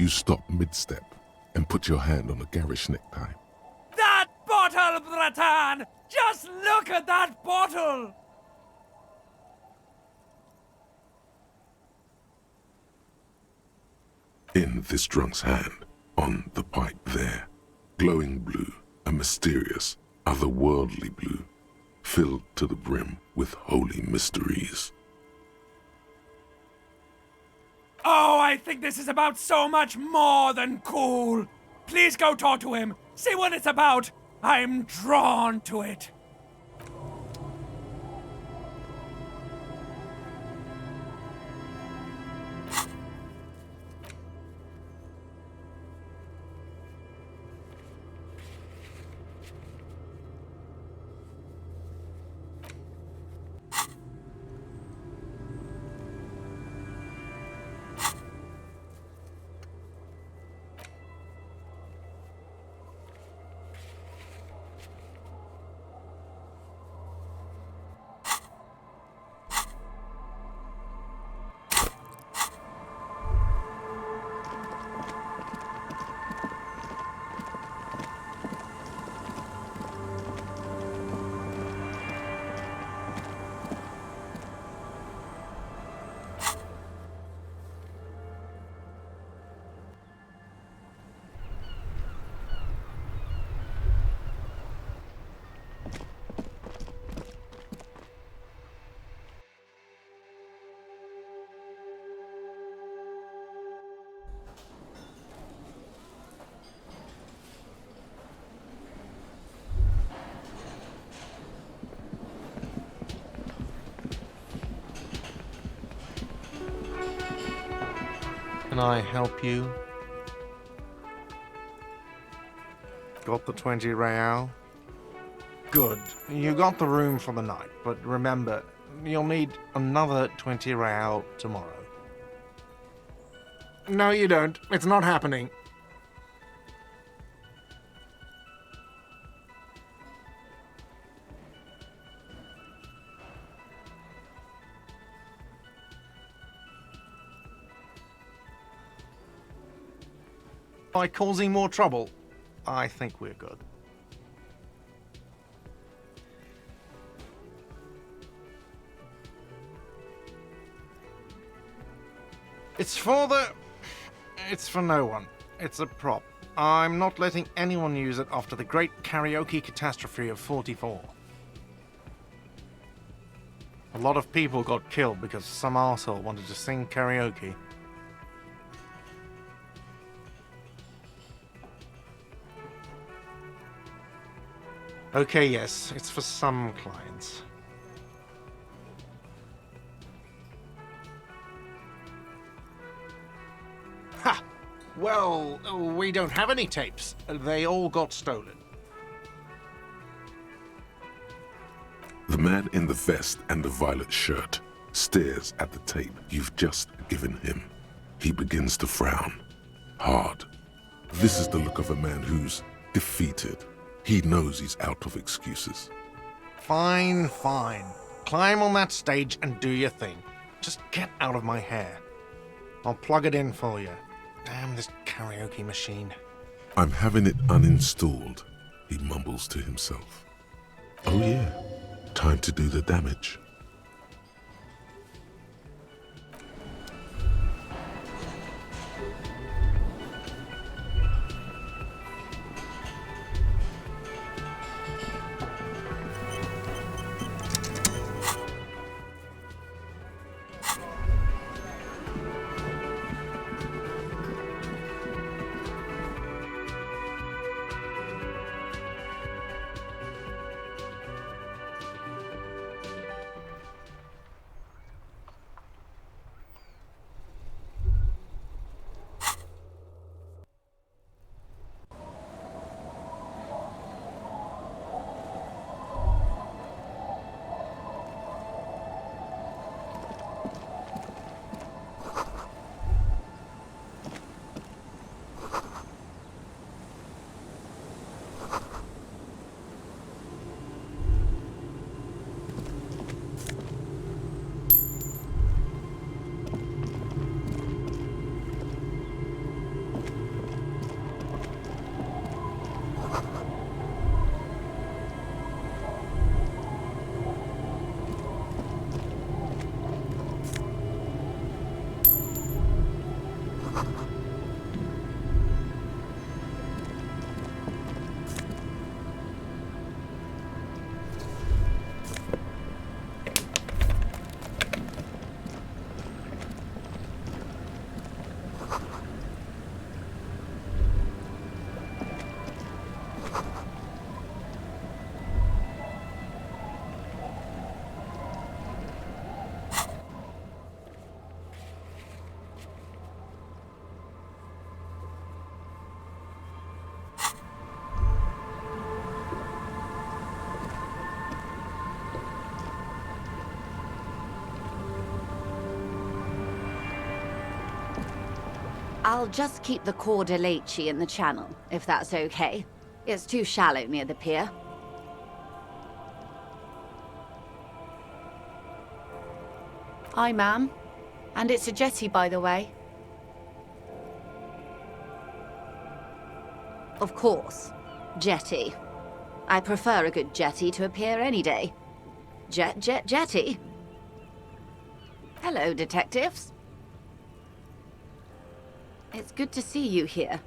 You stop mid-step and put your hand on a garish necktie. That bottle, Bratan! Just look at that bottle! In this drunk's hand, on the pipe there, glowing blue, a mysterious, otherworldly blue, filled to the brim with holy mysteries. Oh, I think this is about so much more than cool. Please go talk to him. See what it's about. I'm drawn to it. Can I help you? Got the 20 real? Good. You got the room for the night, but remember, you'll need another 20 real tomorrow. No, you don't. It's not happening. By causing more trouble, I think we're good. It's for no one. It's a prop. I'm not letting anyone use it after the great karaoke catastrophe of '44. A lot of people got killed because some arsehole wanted to sing karaoke. Okay, yes, it's for some clients. Ha! Well, we don't have any tapes. They all got stolen. The man in the vest and the violet shirt stares at the tape you've just given him. He begins to frown, hard. This is the look of a man who's defeated. He knows he's out of excuses. Fine, fine. Climb on that stage and do your thing. Just get out of my hair. I'll plug it in for you. Damn this karaoke machine. I'm having it uninstalled, he mumbles to himself. Oh yeah, time to do the damage. I'll just keep the Corda Lacey in the channel, if that's okay. It's too shallow near the pier. Hi, ma'am. And it's a jetty, by the way. Of course. Jetty. I prefer a good jetty to a pier any day. Jetty? Hello, detectives. It's good to see you here.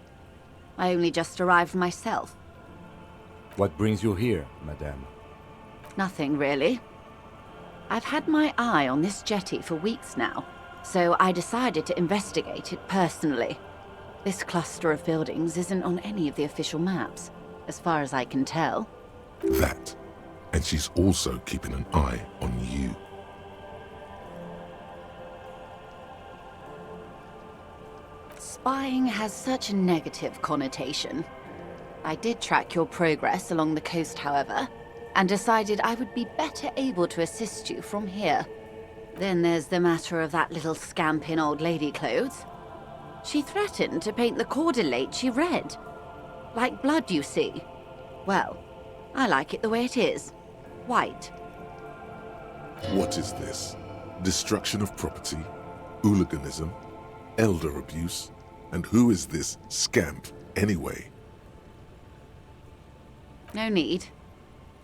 I only just arrived myself. What brings you here, madame? Nothing, really. I've had my eye on this jetty for weeks now, so I decided to investigate it personally. This cluster of buildings isn't on any of the official maps, as far as I can tell. That. And she's also keeping an eye on you. Spying has such a negative connotation. I did track your progress along the coast, however, and decided I would be better able to assist you from here. Then there's the matter of that little scamp in old lady clothes. She threatened to paint the Cordelate she read. Like blood, you see. Well, I like it the way it is. White. What is this? Destruction of property? Hooliganism? Elder abuse? And who is this scamp, anyway? No need.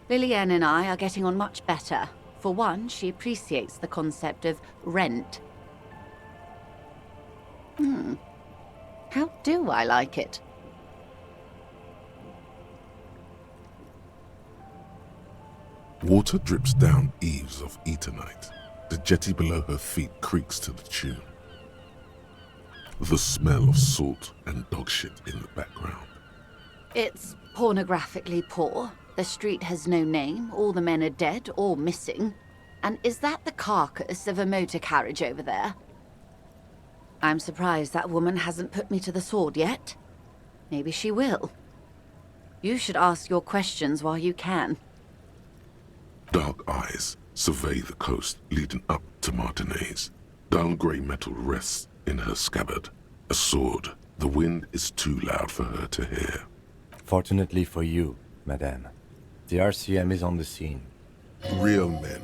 Lillian and I are getting on much better. For one, she appreciates the concept of rent. How do I like it? Water drips down eaves of Eternite. The jetty below her feet creaks to the tune. The smell of salt and dog shit in the background. It's pornographically poor. The street has no name, all the men are dead or missing. And is that the carcass of a motor carriage over there? I'm surprised that woman hasn't put me to the sword yet. Maybe she will. You should ask your questions while you can. Dark eyes survey the coast leading up to Martinez. Dull grey metal rests in her scabbard. A sword. The wind is too loud for her to hear. Fortunately for you, madame, the RCM is on the scene. Real men,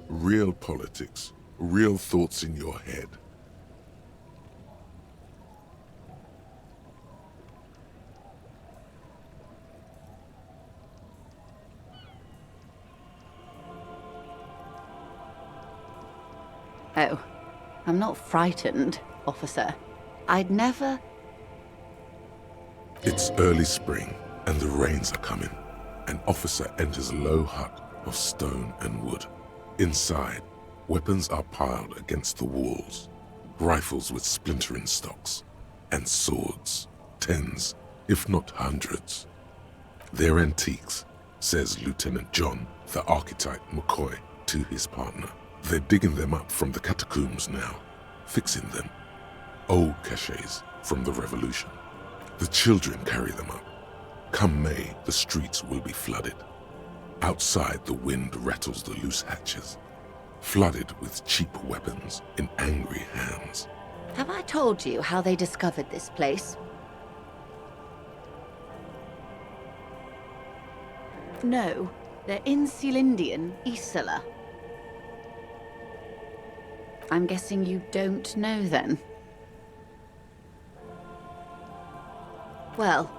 real politics, real thoughts in your head. Oh, I'm not frightened, officer. I'd never... It's early spring, and the rains are coming. An officer enters a low hut of stone and wood. Inside, weapons are piled against the walls. Rifles with splintering stocks. And swords. Tens, if not hundreds. They're antiques, says Lieutenant John, the archetype McCoy, to his partner. They're digging them up from the catacombs now, fixing them. Old caches from the revolution. The children carry them up. Come May, the streets will be flooded. Outside, the wind rattles the loose hatches, flooded with cheap weapons in angry hands. Have I told you how they discovered this place? No, they're in Celindian, Isola. I'm guessing you don't know then. Well,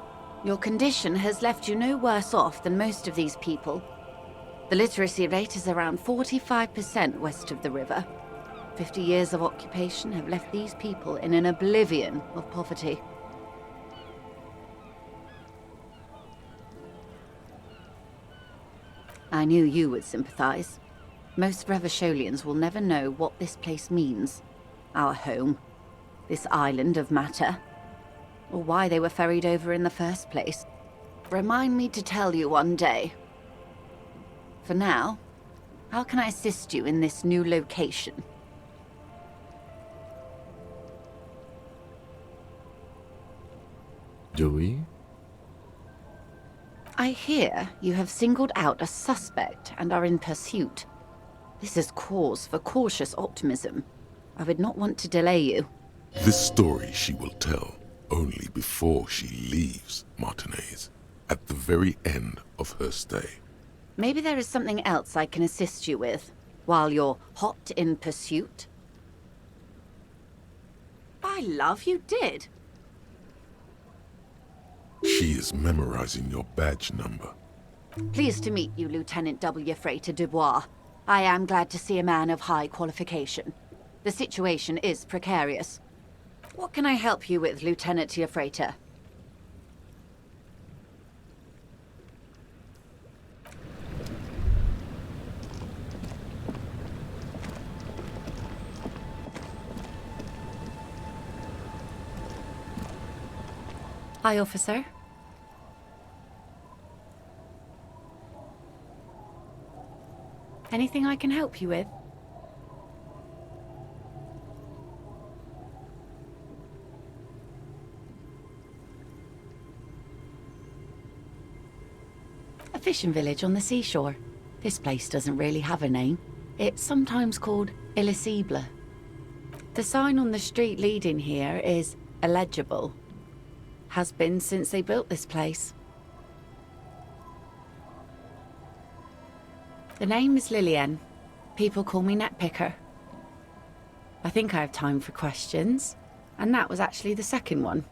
your condition has left you no worse off than most of these people. The literacy rate is around 45% west of the river. 50 years of occupation have left these people in an oblivion of poverty. I knew you would sympathize. Most Revacholians will never know what this place means. Our home. This island of matter. Or why they were ferried over in the first place. Remind me to tell you one day. For now, how can I assist you in this new location? Do we? I hear you have singled out a suspect and are in pursuit. This is cause for cautious optimism. I would not want to delay you. This story she will tell. only before she leaves Martinez, at the very end of her stay. Maybe there is something else I can assist you with, while you're hot in pursuit? By love, you did. She is memorizing your badge number. Pleased to meet you, Lieutenant W. Freighter Dubois. I am glad to see a man of high qualification. The situation is precarious. What can I help you with, Lieutenant Freighter? Hi, officer. Anything I can help you with? A fishing village on the seashore. This place doesn't really have a name. It's sometimes called Elysium. The sign on the street leading here is illegible. Has been since they built this place. The name is Lillian. People call me Netpicker. I think I have time for questions, and that was actually the second one.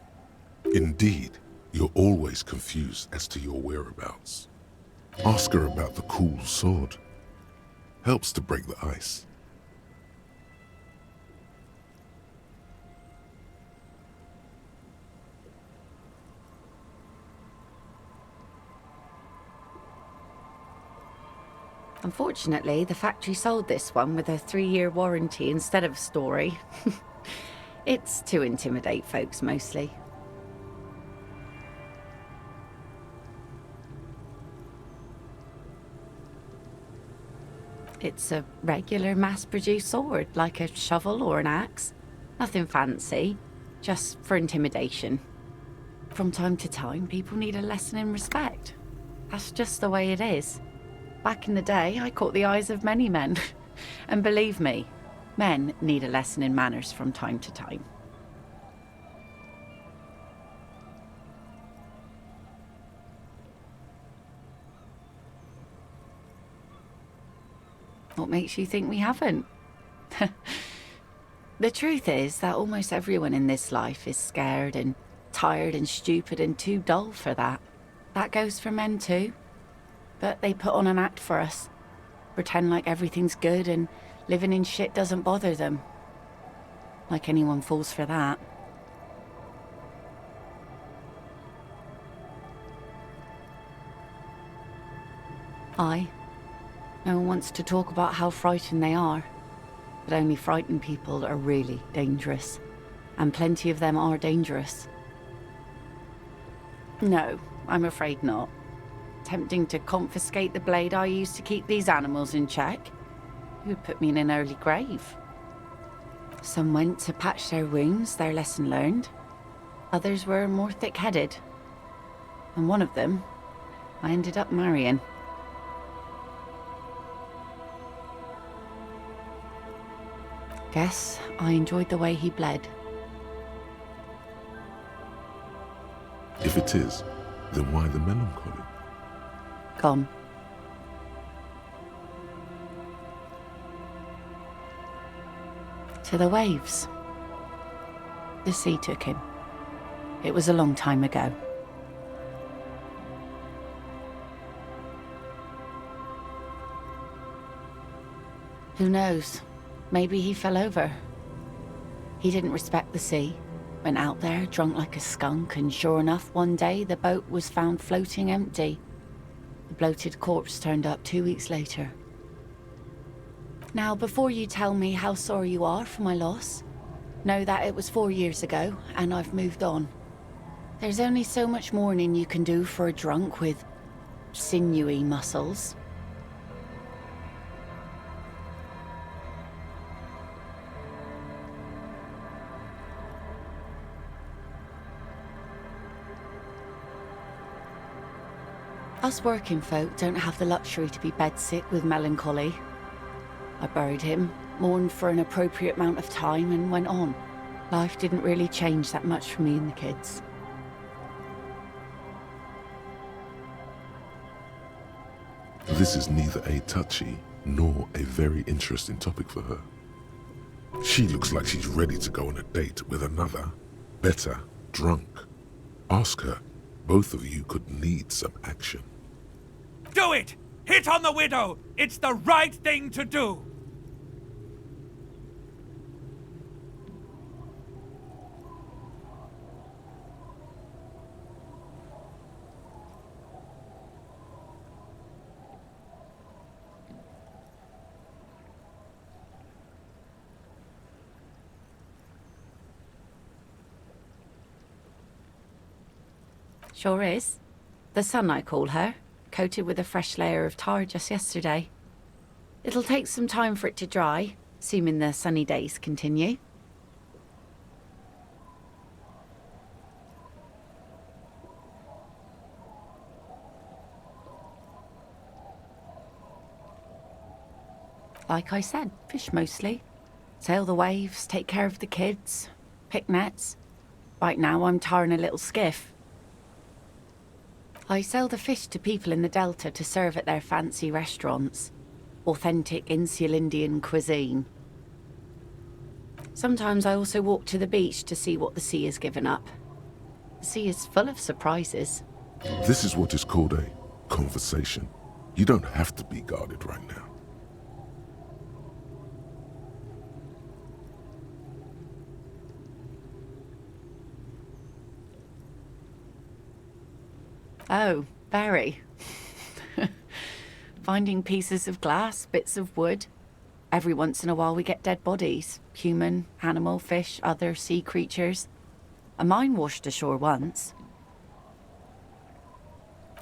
Indeed, you're always confused as to your whereabouts. Ask her about the cool sword. Helps to break the ice. Unfortunately, the factory sold this one with a 3-year warranty instead of a story. It's to intimidate folks, mostly. It's a regular mass-produced sword, like a shovel or an axe. Nothing fancy, just for intimidation. From time to time, people need a lesson in respect. That's just the way it is. Back in the day, I caught the eyes of many men. And believe me, men need a lesson in manners from time to time. What makes you think we haven't? The truth is that almost everyone in this life is scared and tired and stupid and too dull for that. That goes for men too. But they put on an act for us. Pretend like everything's good and living in shit doesn't bother them. Like anyone falls for that. No one wants to talk about how frightened they are. But only frightened people are really dangerous. And plenty of them are dangerous. No, I'm afraid not. Tempting to confiscate the blade I used to keep these animals in check. It would put me in an early grave. Some went to patch their wounds, their lesson learned. Others were more thick-headed. And one of them, I ended up marrying. Guess I enjoyed the way he bled. If it is, then why the melancholy? Gone. To the waves. The sea took him. It was a long time ago. Who knows? Maybe he fell over. He didn't respect the sea. Went out there, drunk like a skunk, and sure enough, one day the boat was found floating empty. The bloated corpse turned up 2 weeks later. Now, before you tell me how sorry you are for my loss, know that it was 4 years ago, and I've moved on. There's only so much mourning you can do for a drunk with sinewy muscles. Us working folk don't have the luxury to be bedsick with melancholy. I buried him, mourned for an appropriate amount of time, and went on. Life didn't really change that much for me and the kids. This is neither a touchy nor a very interesting topic for her. She looks like she's ready to go on a date with another, better, drunk. Ask her. Both of you could need some action. Do it! Hit on the widow! It's the right thing to do! Sure is. The sun, I call her, coated with a fresh layer of tar just yesterday. It'll take some time for it to dry, assuming the sunny days continue. Like I said, fish mostly. Sail the waves, take care of the kids, pick nets. Right now I'm tarring a little skiff. I sell the fish to people in the Delta to serve at their fancy restaurants. Authentic Insular Indian cuisine. Sometimes I also walk to the beach to see what the sea has given up. The sea is full of surprises. This is what is called a conversation. You don't have to be guarded right now. Oh, very. Finding pieces of glass, bits of wood. Every once in a while we get dead bodies. Human, animal, fish, other sea creatures. A mine washed ashore once.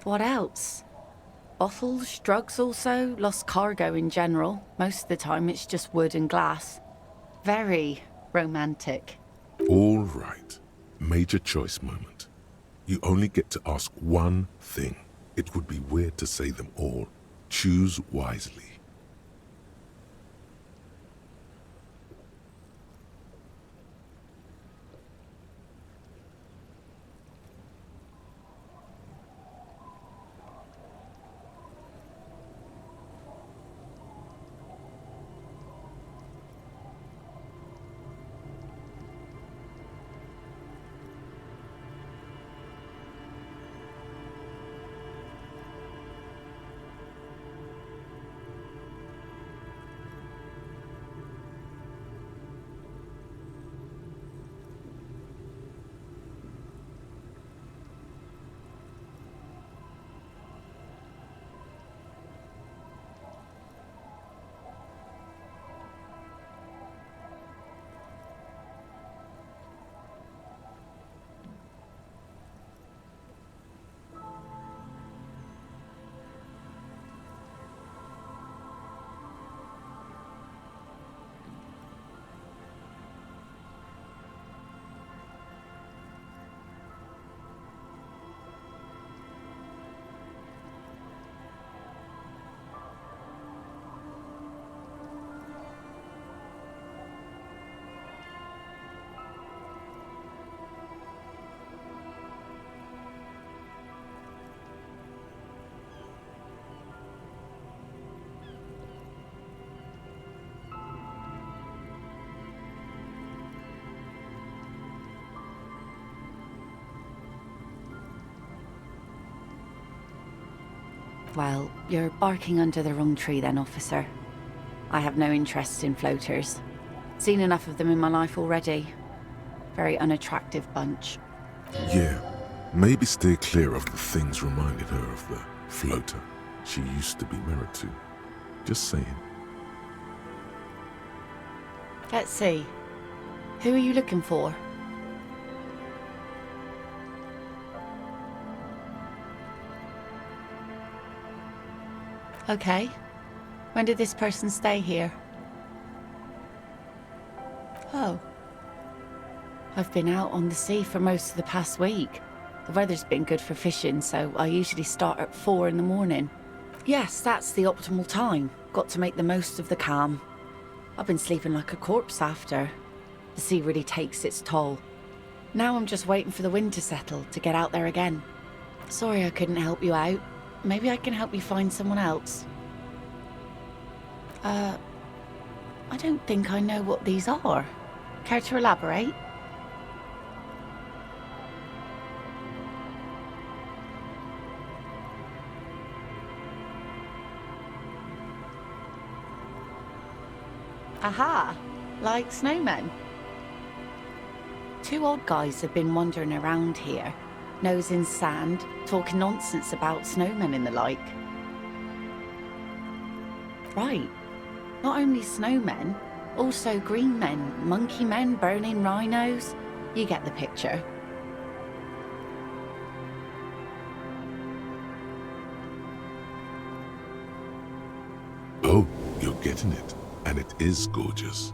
What else? Bottles, drugs also, lost cargo in general. Most of the time it's just wood and glass. Very romantic. All right. Major choice moment. You only get to ask one thing. It would be weird to say them all. Choose wisely. Well, you're barking under the wrong tree then, officer. I have no interest in floaters. Seen enough of them in my life already. Very unattractive bunch. Yeah, maybe steer clear of the things reminded her of the floater she used to be married to. Just saying. Let's see. Who are you looking for? Okay. When did this person stay here? Oh. I've been out on the sea for most of the past week. The weather's been good for fishing, so I usually start at 4 in the morning. Yes, that's the optimal time. Got to make the most of the calm. I've been sleeping like a corpse after. The sea really takes its toll. Now I'm just waiting for the wind to settle to get out there again. Sorry I couldn't help you out. Maybe I can help you find someone else. I don't think I know what these are. Care to elaborate? Aha! Like snowmen. Two old guys have been wandering around here, nose in sand, talking nonsense about snowmen and the like. Right. Not only snowmen, also green men, monkey men burning rhinos. You get the picture. Oh, you're getting it. And it is gorgeous.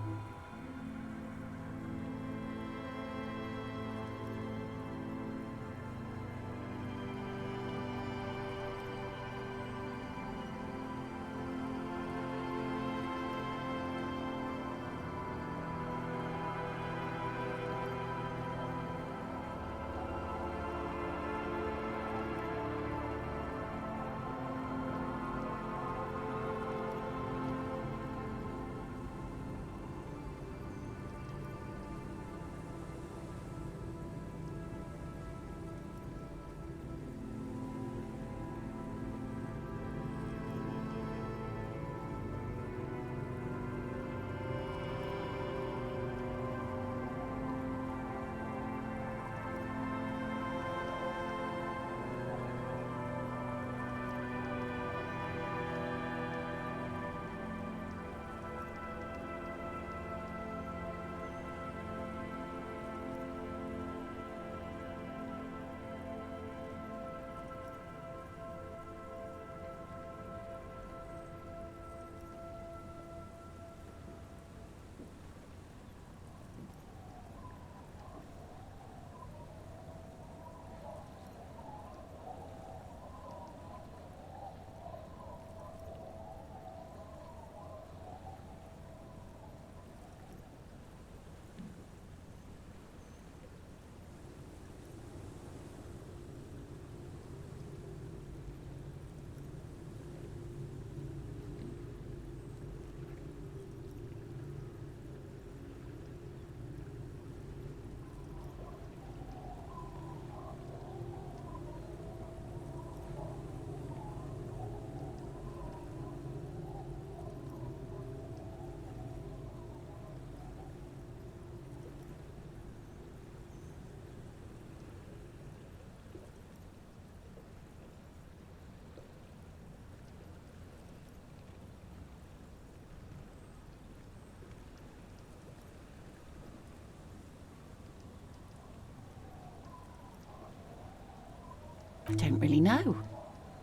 I don't really know.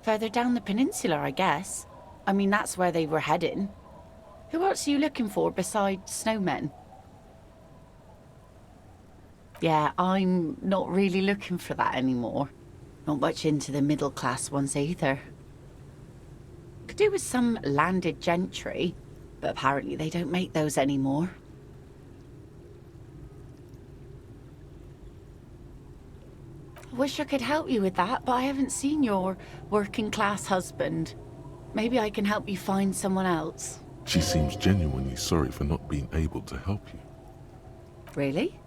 Further down the peninsula, I guess. I mean, that's where they were heading. Who else are you looking for besides snowmen? Yeah, I'm not really looking for that anymore. Not much into the middle class ones either. Could do with some landed gentry, but apparently they don't make those anymore. I wish I could help you with that, but I haven't seen your working class husband. Maybe I can help you find someone else. She seems genuinely sorry for not being able to help you. Really?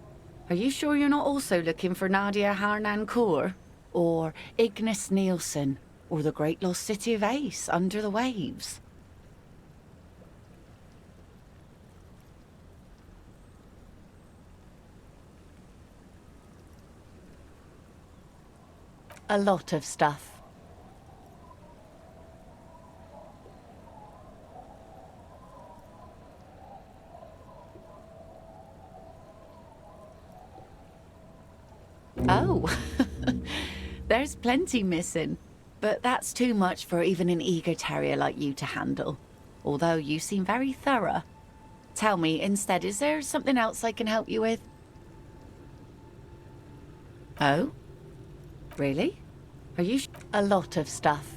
Are you sure you're not also looking for Nadia Harnancourt? Or Ignis Nielsen? Or the Great Lost City of Ace, Under the Waves? A lot of stuff. Oh, there's plenty missing. But that's too much for even an eager terrier like you to handle. Although you seem very thorough. Tell me, instead, is there something else I can help you with? Oh? Really? Are you a lot of stuff?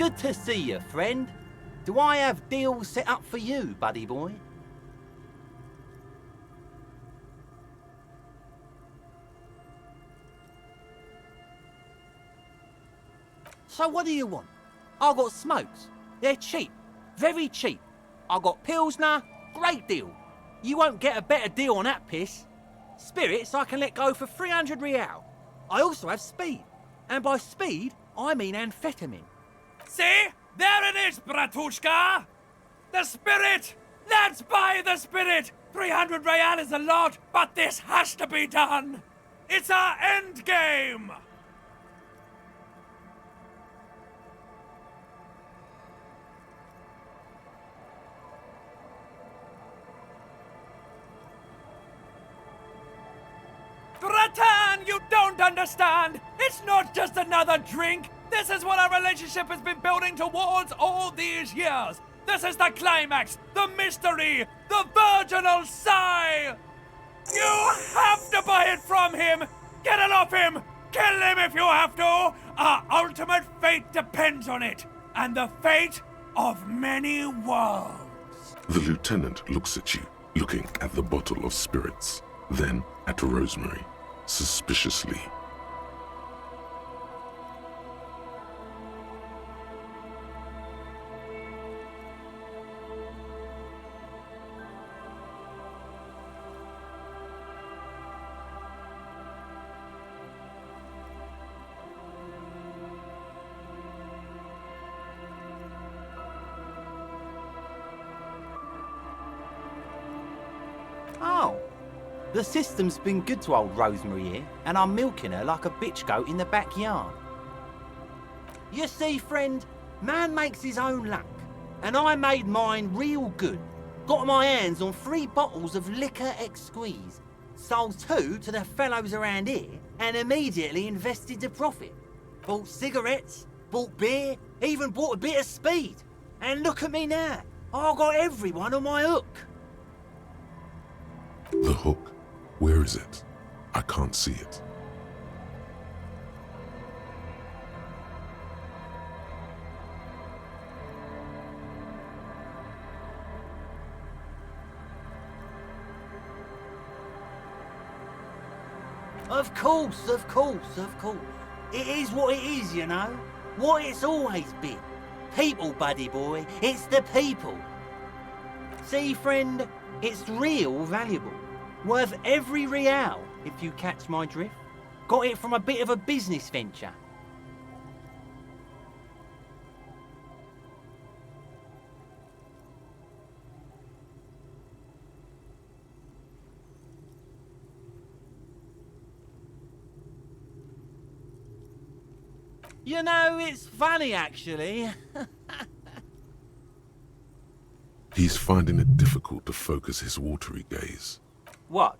Good to see you, friend. Do I have deals set up for you, buddy boy? So what do you want? I got smokes. They're cheap. Very cheap. I got Pilsner. Great deal. You won't get a better deal on that piss. Spirits I can let go for 300 real. I also have speed. And by speed, I mean amphetamine. See? There it is, bratushka! The spirit! Let's buy the spirit! 300 real is a lot, but this has to be done! It's our end game! Bratan, you don't understand! It's not just another drink! This is what our relationship has been building towards all these years! This is the climax, the mystery, the virginal sigh! You have to buy it from him! Get it off him! Kill him if you have to! Our ultimate fate depends on it, and the fate of many worlds. The lieutenant looks at you, looking at the bottle of spirits, then at Rosemary, suspiciously. Oh. The system's been good to old Rosemary here, and I'm milking her like a bitch goat in the backyard. You see, friend, man makes his own luck, and I made mine real good. Got my hands on 3 bottles of liquor exquise, sold 2 to the fellows around here, and immediately invested the profit. Bought cigarettes, bought beer, even bought a bit of speed. And look at me now, I got everyone on my hook. The hook. Where is it? I can't see it. Of course, of course, of course. It is what it is, you know. What it's always been. People, buddy boy. It's the people. See, friend, it's real valuable. Worth every real, if you catch my drift. Got it from a bit of a business venture. You know, it's funny, actually. He's finding it difficult to focus his watery gaze. What?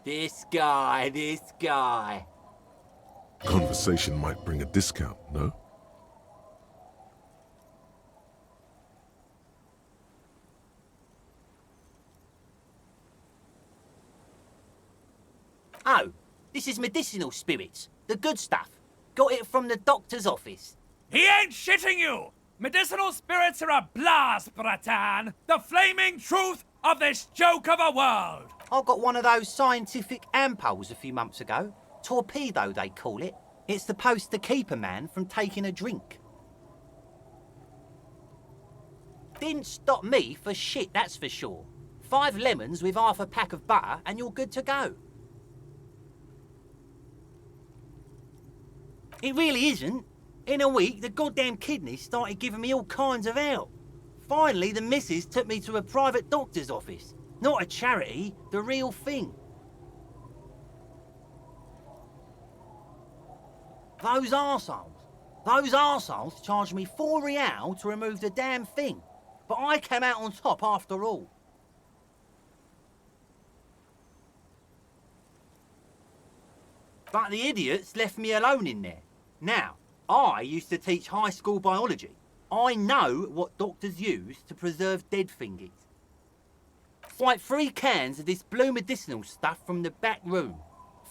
This guy. Conversation might bring a discount, no? Oh, this is medicinal spirits. The good stuff. Got it from the doctor's office. He ain't shitting you! Medicinal spirits are a blast, Bratan! The flaming truth of this joke of a world! I got one of those scientific ampoules a few months ago. Torpedo, they call it. It's supposed to keep a man from taking a drink. Didn't stop me for shit, that's for sure. 5 lemons with half a pack of butter and you're good to go. It really isn't. In a week, the goddamn kidneys started giving me all kinds of help. Finally, the missus took me to a private doctor's office. Not a charity, the real thing. Those arseholes charged me 4 real to remove the damn thing. But I came out on top after all. But the idiots left me alone in there. Now, I used to teach high school biology. I know what doctors use to preserve dead thingies. Swipe 3 cans of this blue medicinal stuff from the back room.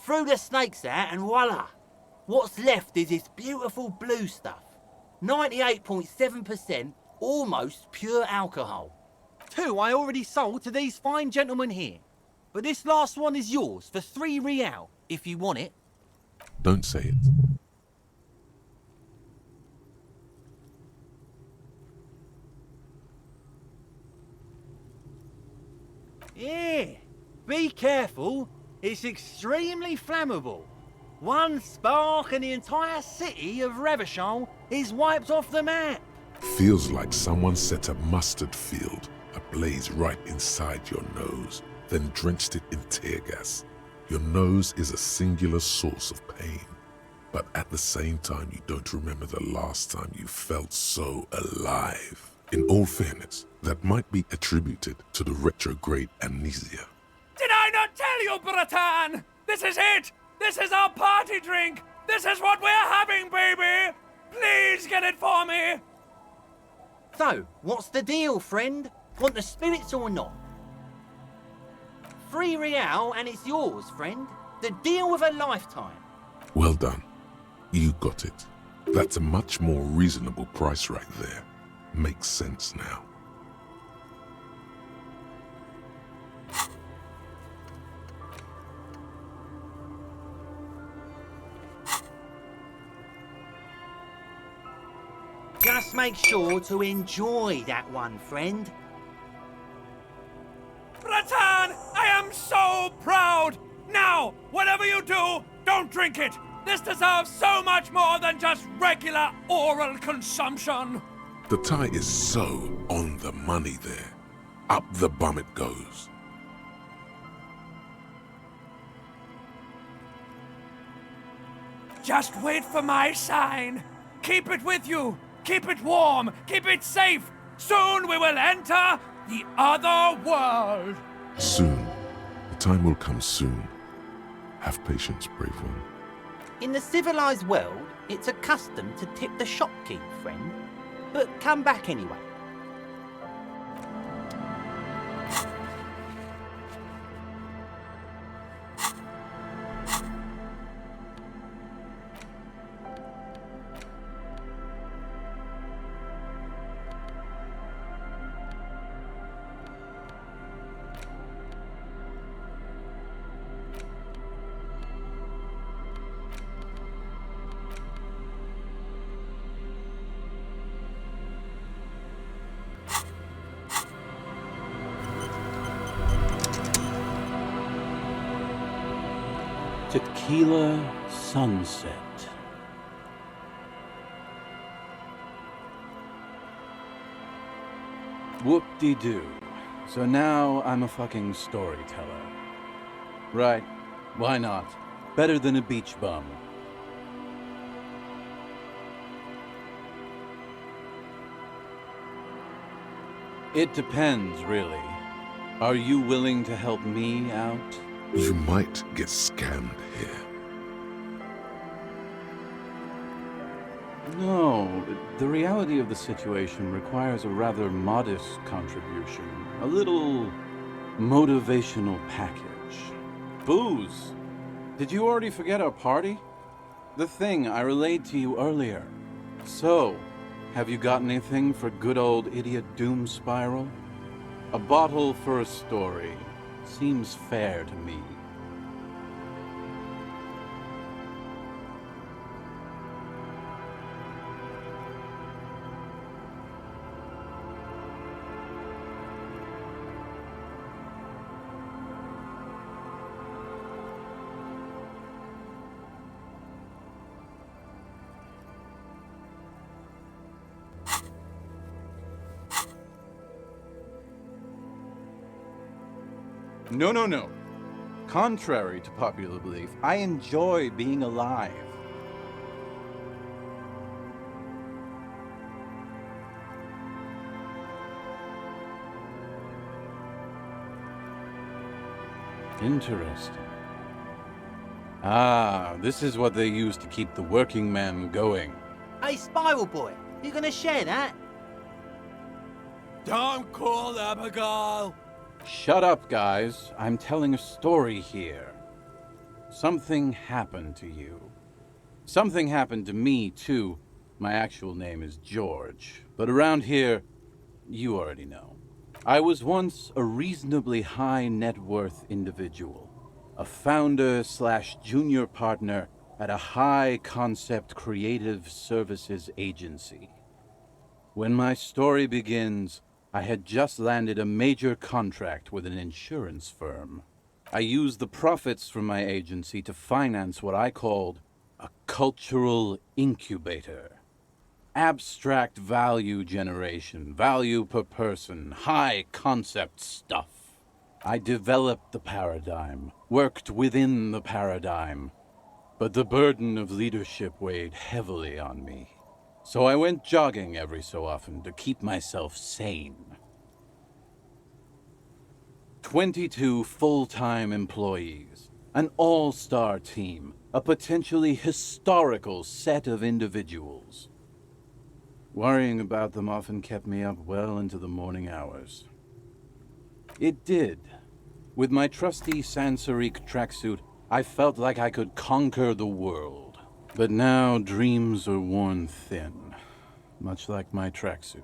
Threw the snakes out and voila! What's left is this beautiful blue stuff. 98.7% almost pure alcohol. 2 I already sold to these fine gentlemen here. But this last one is yours for 3 real, if you want it. Don't say it. Yeah, be careful. It's extremely flammable. One spark and the entire city of Revachol is wiped off the map. Feels like someone set a mustard field ablaze right inside your nose, then drenched it in tear gas. Your nose is a singular source of pain, but at the same time you don't remember the last time you felt so alive. In all fairness, that might be attributed to the retrograde amnesia. Did I not tell you, Bratan? This is it! This is our party drink! This is what we're having, baby! Please get it for me! So, what's the deal, friend? Want the spirits or not? 3 real and it's yours, friend. The deal of a lifetime. Well done. You got it. That's a much more reasonable price right there. Makes sense now. Just make sure to enjoy that one, friend. Bratan, I am so proud! Now, whatever you do, don't drink it! This deserves so much more than just regular oral consumption! The tie is so on the money there. Up the bum it goes. Just wait for my sign. Keep it with you. Keep it warm. Keep it safe. Soon we will enter the other world. Soon. The time will come soon. Have patience, brave one. In the civilized world, it's a custom to tip the shopkeep, friend. But come back anyway. Tequila Sunset. Whoop-de-doo. So now I'm a fucking storyteller. Right. Why not? Better than a beach bum. It depends, really. Are you willing to help me out? You might get scammed here. No, the reality of the situation requires a rather modest contribution. A little motivational package. Booze! Did you already forget our party? The thing I relayed to you earlier. So, have you got anything for good old idiot Doom Spiral? A bottle for a story. Seems fair to me. No. Contrary to popular belief, I enjoy being alive. Interesting. Ah, this is what they use to keep the working man going. Hey, Spiral Boy, you gonna share that? Don't call them a girl. Shut up, guys. I'm telling a story here. Something happened to you. Something happened to me, too. My actual name is George, but around here, you already know. I was once a reasonably high net worth individual, a founder slash junior partner at a high concept creative services agency. When my story begins, I had just landed a major contract with an insurance firm. I used the profits from my agency to finance what I called a cultural incubator. Abstract value generation, value per person, high concept stuff. I developed the paradigm, worked within the paradigm, but the burden of leadership weighed heavily on me. So I went jogging every so often to keep myself sane. 22 full-time employees, an all-star team, a potentially historical set of individuals. Worrying about them often kept me up well into the morning hours. It did. With my trusty Sansarique tracksuit, I felt like I could conquer the world. But now dreams are worn thin, much like my tracksuit.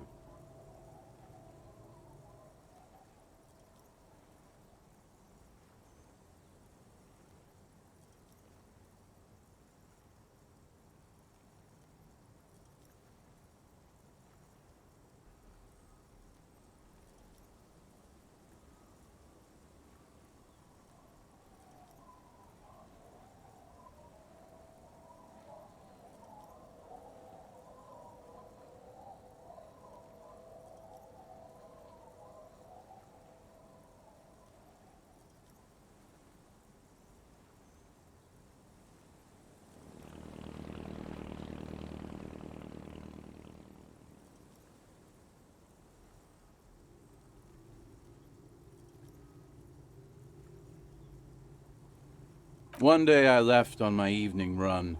One day I left on my evening run.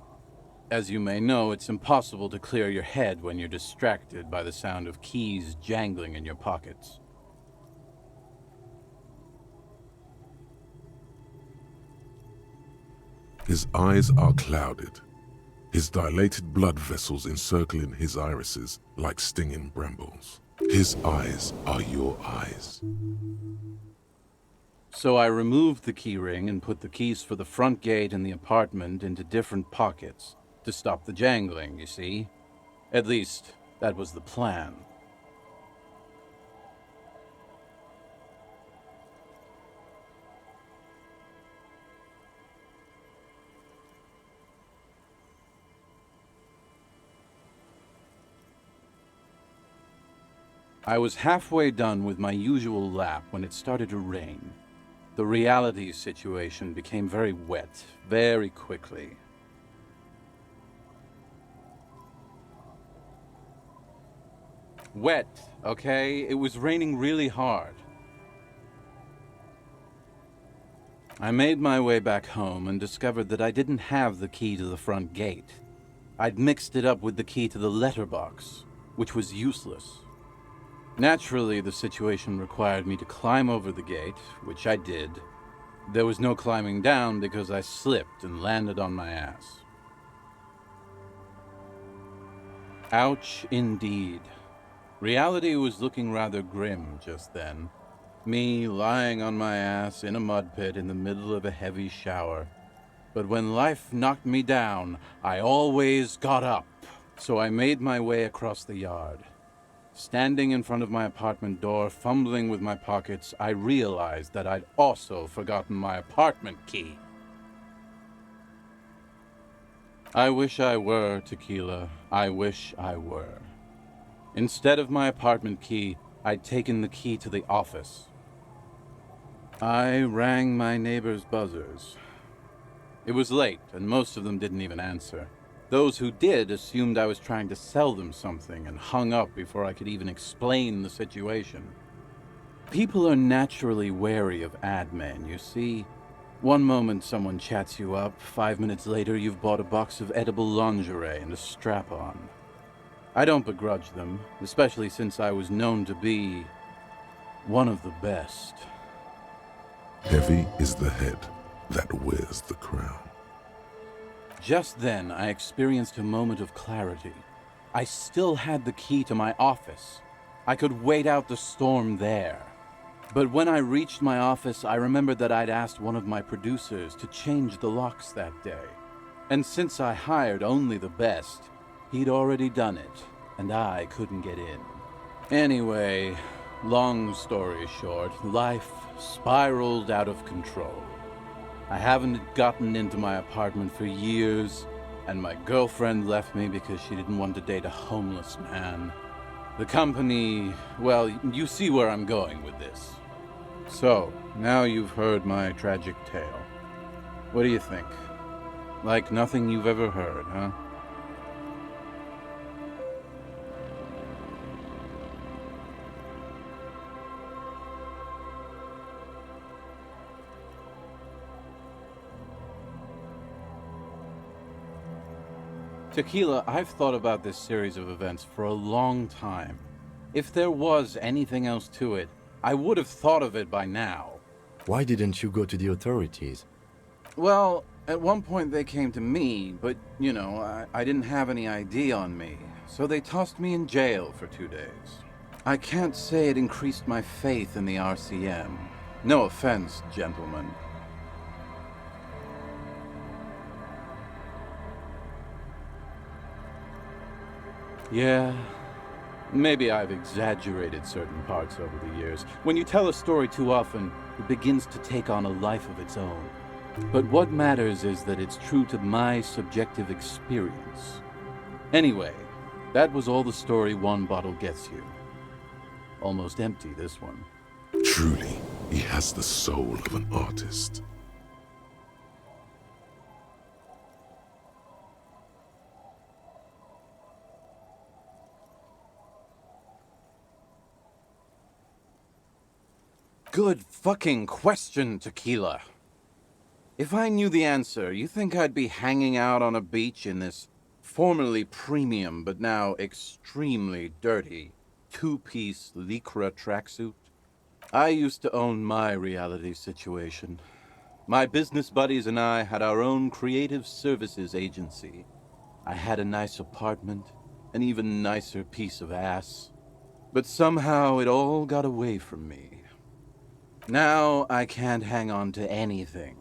As you may know, it's impossible to clear your head when you're distracted by the sound of keys jangling in your pockets. His eyes are clouded, his dilated blood vessels encircling his irises like stinging brambles. His eyes are your eyes. So I removed the key ring and put the keys for the front gate and the apartment into different pockets to stop the jangling, you see? At least, that was the plan. I was halfway done with my usual lap when it started to rain. The reality situation became very wet, very quickly. Wet, okay? It was raining really hard. I made my way back home and discovered that I didn't have the key to the front gate. I'd mixed it up with the key to the letterbox, which was useless. Naturally, the situation required me to climb over the gate, which I did. There was no climbing down because I slipped and landed on my ass. Ouch, indeed. Reality was looking rather grim just then. Me lying on my ass in a mud pit in the middle of a heavy shower. But when life knocked me down, I always got up. So I made my way across the yard. Standing in front of my apartment door, fumbling with my pockets, I realized that I'd also forgotten my apartment key. I wish I were, Tequila. I wish I were. Instead of my apartment key, I'd taken the key to the office. I rang my neighbors' buzzers. It was late, and most of them didn't even answer. Those who did assumed I was trying to sell them something and hung up before I could even explain the situation. People are naturally wary of ad men, you see. One moment someone chats you up, 5 minutes later you've bought a box of edible lingerie and a strap-on. I don't begrudge them, especially since I was known to be one of the best. Heavy is the head that wears the crown. Just then, I experienced a moment of clarity. I still had the key to my office. I could wait out the storm there. But when I reached my office, I remembered that I'd asked one of my producers to change the locks that day. And since I hired only the best, he'd already done it, and I couldn't get in. Anyway, long story short, life spiraled out of control. I haven't gotten into my apartment for years, and my girlfriend left me because she didn't want to date a homeless man. The company, well, you see where I'm going with this. So, now you've heard my tragic tale. What do you think? Like nothing you've ever heard, huh? Tequila, I've thought about this series of events for a long time. If there was anything else to it, I would have thought of it by now. Why didn't you go to the authorities? Well, at one point they came to me, but, you know, I didn't have any ID on me, so they tossed me in jail for 2 days. I can't say it increased my faith in the RCM. No offense, gentlemen. Yeah, maybe I've exaggerated certain parts over the years. When you tell a story too often, it begins to take on a life of its own. But what matters is that it's true to my subjective experience. Anyway, that was all the story one bottle gets you. Almost empty, this one. Truly, he has the soul of an artist. Good fucking question, Tequila. If I knew the answer, you think I'd be hanging out on a beach in this formerly premium but now extremely dirty two-piece Lycra tracksuit? I used to own my reality situation. My business buddies and I had our own creative services agency. I had a nice apartment, an even nicer piece of ass. But somehow it all got away from me. Now I can't hang on to anything.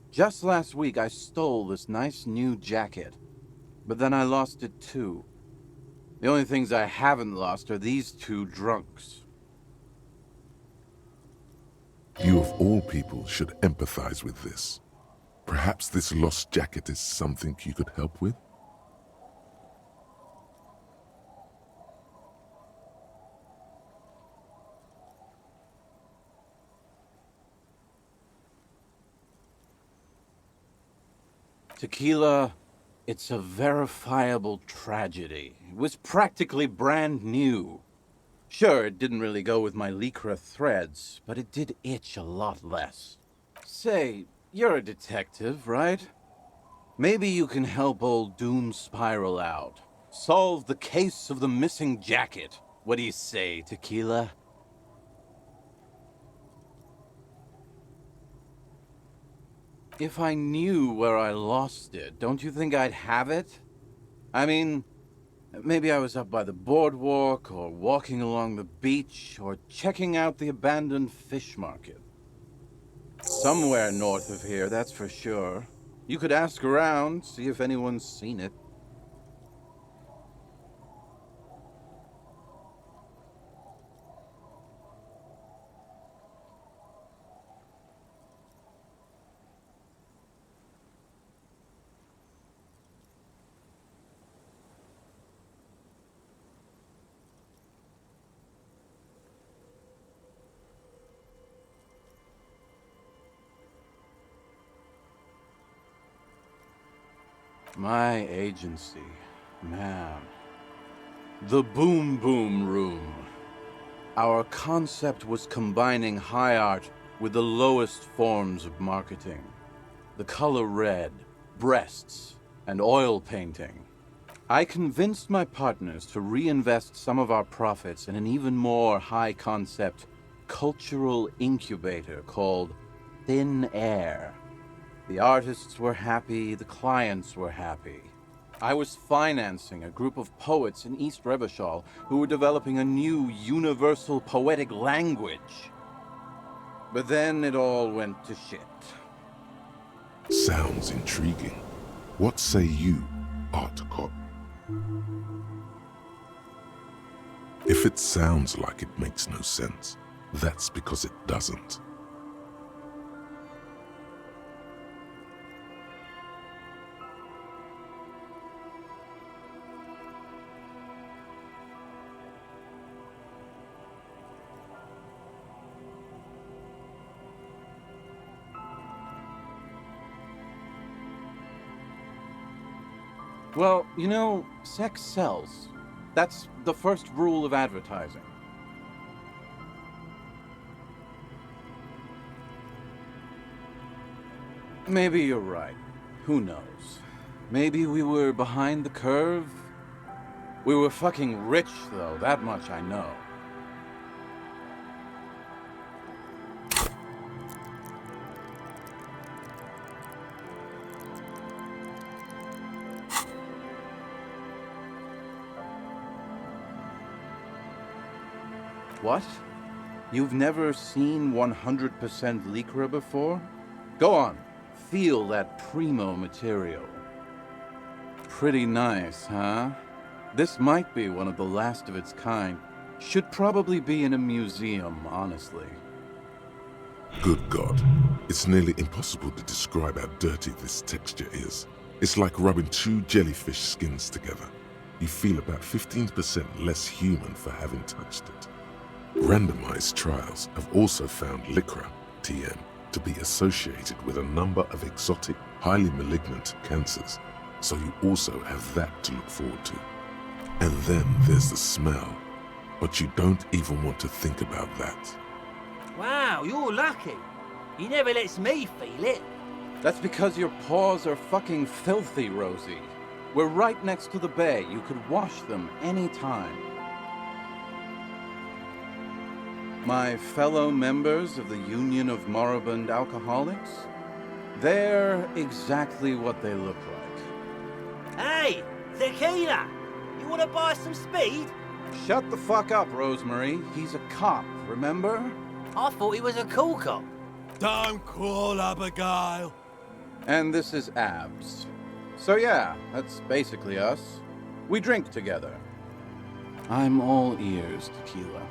Just last week I stole this nice new jacket, but then I lost it too. The only things I haven't lost are these two drunks. You of all people should empathize with this. Perhaps this lost jacket is something you could help with? Tequila, it's a verifiable tragedy. It was practically brand new. Sure, it didn't really go with my Lycra threads, but it did itch a lot less. Say, you're a detective, right? Maybe you can help old Doom Spiral out. Solve the case of the missing jacket. What do you say, Tequila? If I knew where I lost it, don't you think I'd have it? I mean, maybe I was up by the boardwalk, or walking along the beach, or checking out the abandoned fish market. Somewhere north of here, that's for sure. You could ask around, see if anyone's seen it. My agency, man. The Boom Boom Room. Our concept was combining high art with the lowest forms of marketing. The color red, breasts, and oil painting. I convinced my partners to reinvest some of our profits in an even more high-concept cultural incubator called Thin Air. The artists were happy, the clients were happy. I was financing a group of poets in East Revachol who were developing a new universal poetic language. But then it all went to shit. Sounds intriguing. What say you, Art Cop? If it sounds like it makes no sense, that's because it doesn't. Well, you know, sex sells. That's the first rule of advertising. Maybe you're right. Who knows? Maybe we were behind the curve? We were fucking rich, though, that much I know. What? You've never seen 100% Lycra before? Go on, feel that primo material. Pretty nice, huh? This might be one of the last of its kind. Should probably be in a museum, honestly. Good God. It's nearly impossible to describe how dirty this texture is. It's like rubbing two jellyfish skins together. You feel about 15% less human for having touched it. Randomized trials have also found Lycra, TM, to be associated with a number of exotic, highly malignant cancers, so you also have that to look forward to. And then there's the smell, but you don't even want to think about that. Wow, you're lucky. He never lets me feel it. That's because your paws are fucking filthy, Rosie. We're right next to the bay. You could wash them anytime. My fellow members of the Union of Moribund Alcoholics, they're exactly what they look like. Hey, tequila! You want to buy some speed? Shut the fuck up, Rosemary. He's a cop, remember? I thought he was a cool cop. Don't call Abigail. And this is Abs. So yeah, that's basically us. We drink together. I'm all ears, tequila.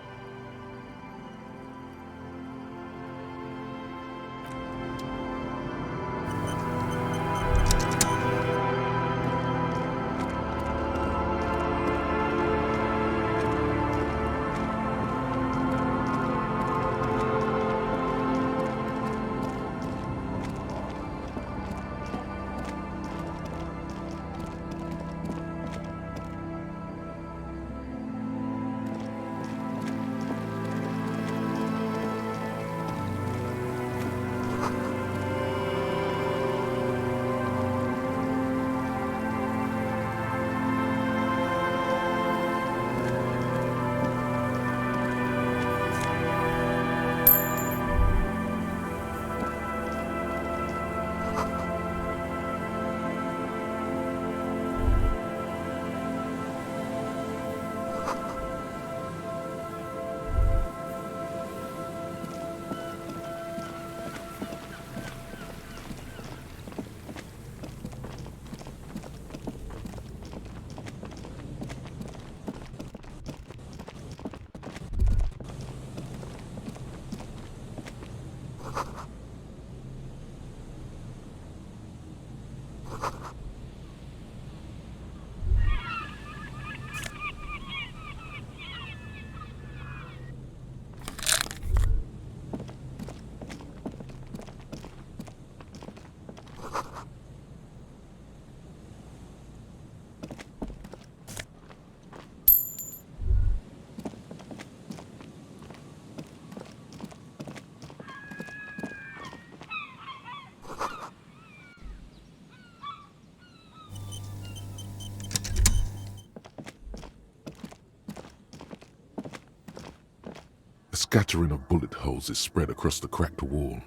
A scattering of bullet holes is spread across the cracked wall,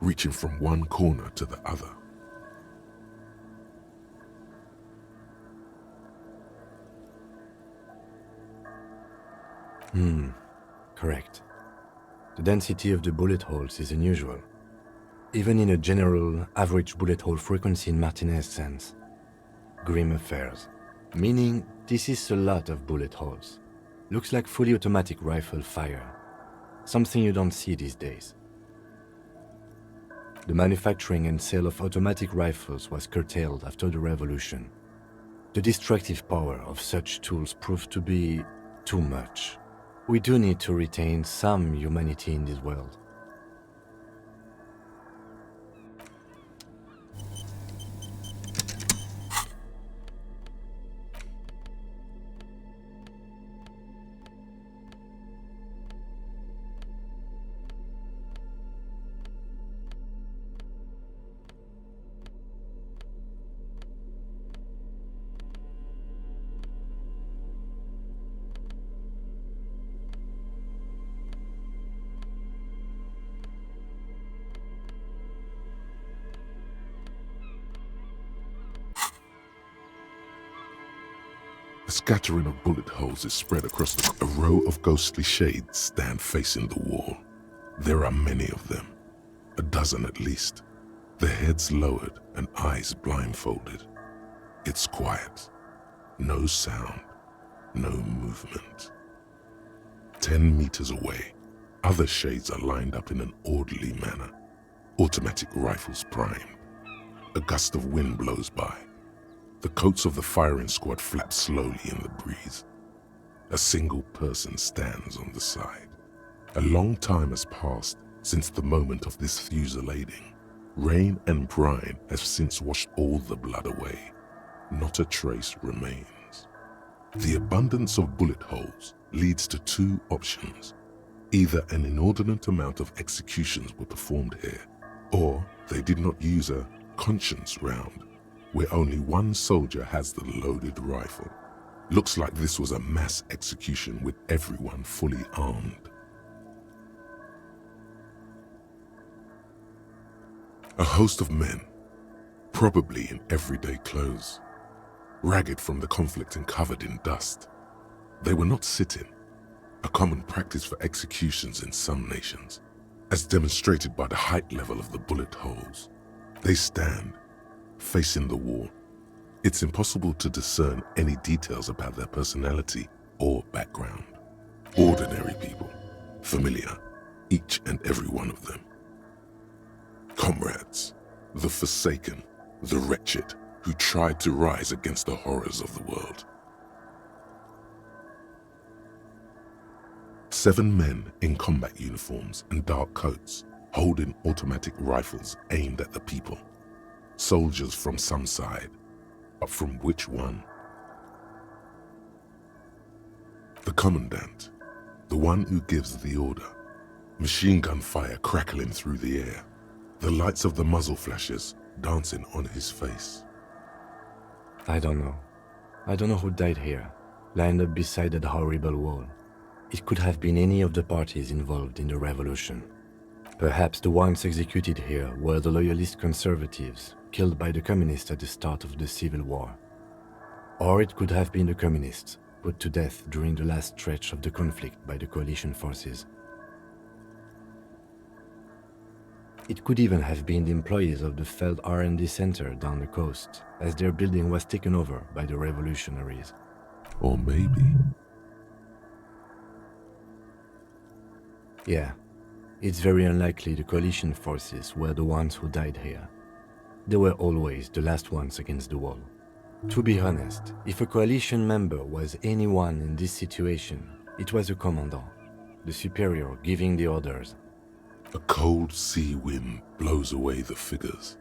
reaching from one corner to the other. Correct. The density of the bullet holes is unusual. Even in a general average bullet hole frequency in Martinez sense. Grim affairs. Meaning, this is a lot of bullet holes. Looks like fully automatic rifle fire. Something you don't see these days. The manufacturing and sale of automatic rifles was curtailed after the revolution. The destructive power of such tools proved to be too much. We do need to retain some humanity in this world. A scattering of bullet holes is spread across a row of ghostly shades stand facing the wall. There are many of them, a dozen at least, their heads lowered and eyes blindfolded. It's quiet, no sound, no movement. 10 meters away, other shades are lined up in an orderly manner, automatic rifles primed. A gust of wind blows by. The coats of the firing squad flap slowly in the breeze. A single person stands on the side. A long time has passed since the moment of this fusillading. Rain and brine have since washed all the blood away. Not a trace remains. The abundance of bullet holes leads to two options. Either an inordinate amount of executions were performed here, or they did not use a conscience round, where only one soldier has the loaded rifle. Looks like this was a mass execution with everyone fully armed. A host of men, probably in everyday clothes, ragged from the conflict and covered in dust. They were not sitting, a common practice for executions in some nations, as demonstrated by the height level of the bullet holes. They stand, facing the wall. It's impossible to discern any details about their personality or background. Ordinary people, familiar, each and every one of them. Comrades, the forsaken, the wretched, who tried to rise against the horrors of the world. 7 men in combat uniforms and dark coats, holding automatic rifles aimed at the people. Soldiers from some side, but from which one? The commandant, the one who gives the order. Machine gun fire crackling through the air, the lights of the muzzle flashes dancing on his face. I don't know. I don't know who died here, lined up beside that horrible wall. It could have been any of the parties involved in the revolution. Perhaps the ones executed here were the loyalist conservatives, killed by the communists at the start of the Civil War. Or it could have been the communists, put to death during the last stretch of the conflict by the coalition forces. It could even have been the employees of the failed R&D center down the coast, as their building was taken over by the revolutionaries. Or maybe... Yeah, it's very unlikely the coalition forces were the ones who died here. They were always the last ones against the wall. To be honest, if a coalition member was anyone in this situation, it was a commandant, the superior giving the orders. A cold sea wind blows away the figures.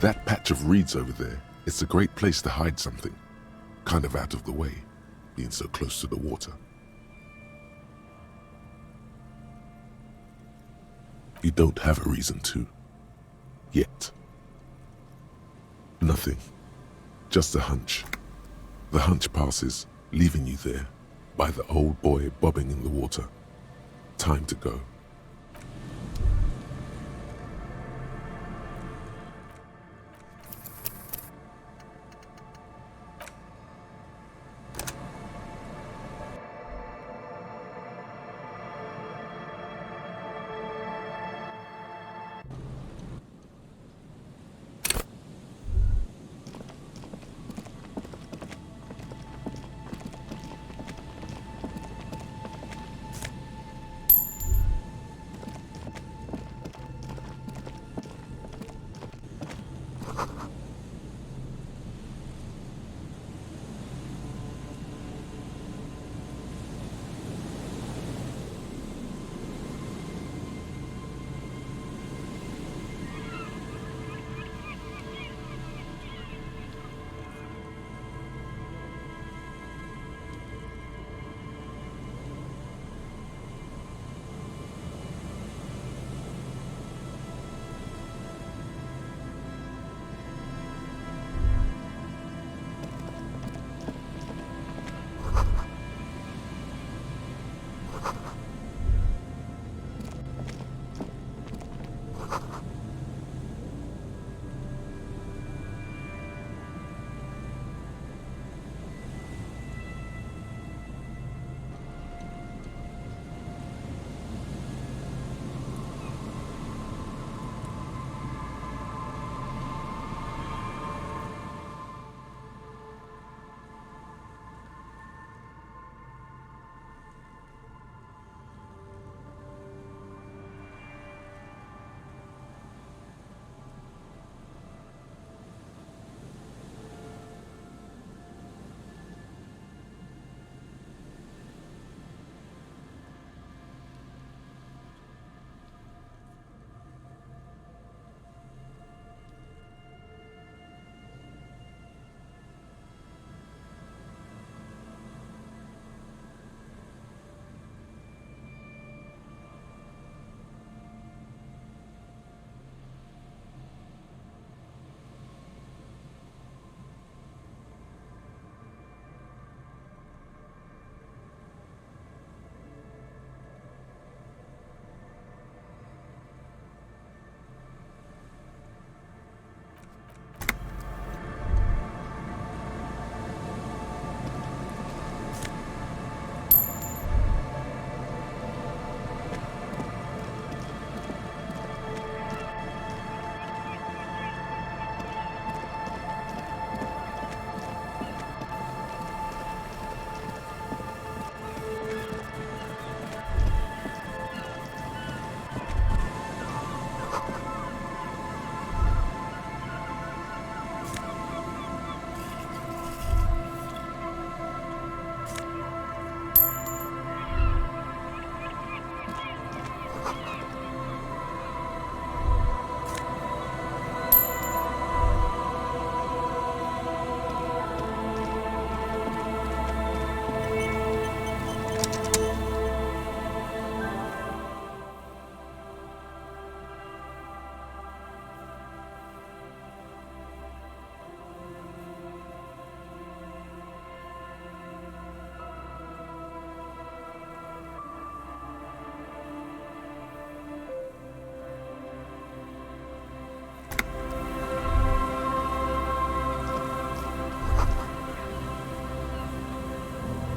That patch of reeds over there, it's a great place to hide something. Kind of out of the way, being so close to the water. You don't have a reason to. Yet. Nothing. Just a hunch. The hunch passes, leaving you there, by the old boy bobbing in the water. Time to go.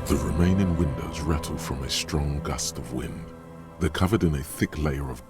The remaining windows rattle from a strong gust of wind. They're covered in a thick layer of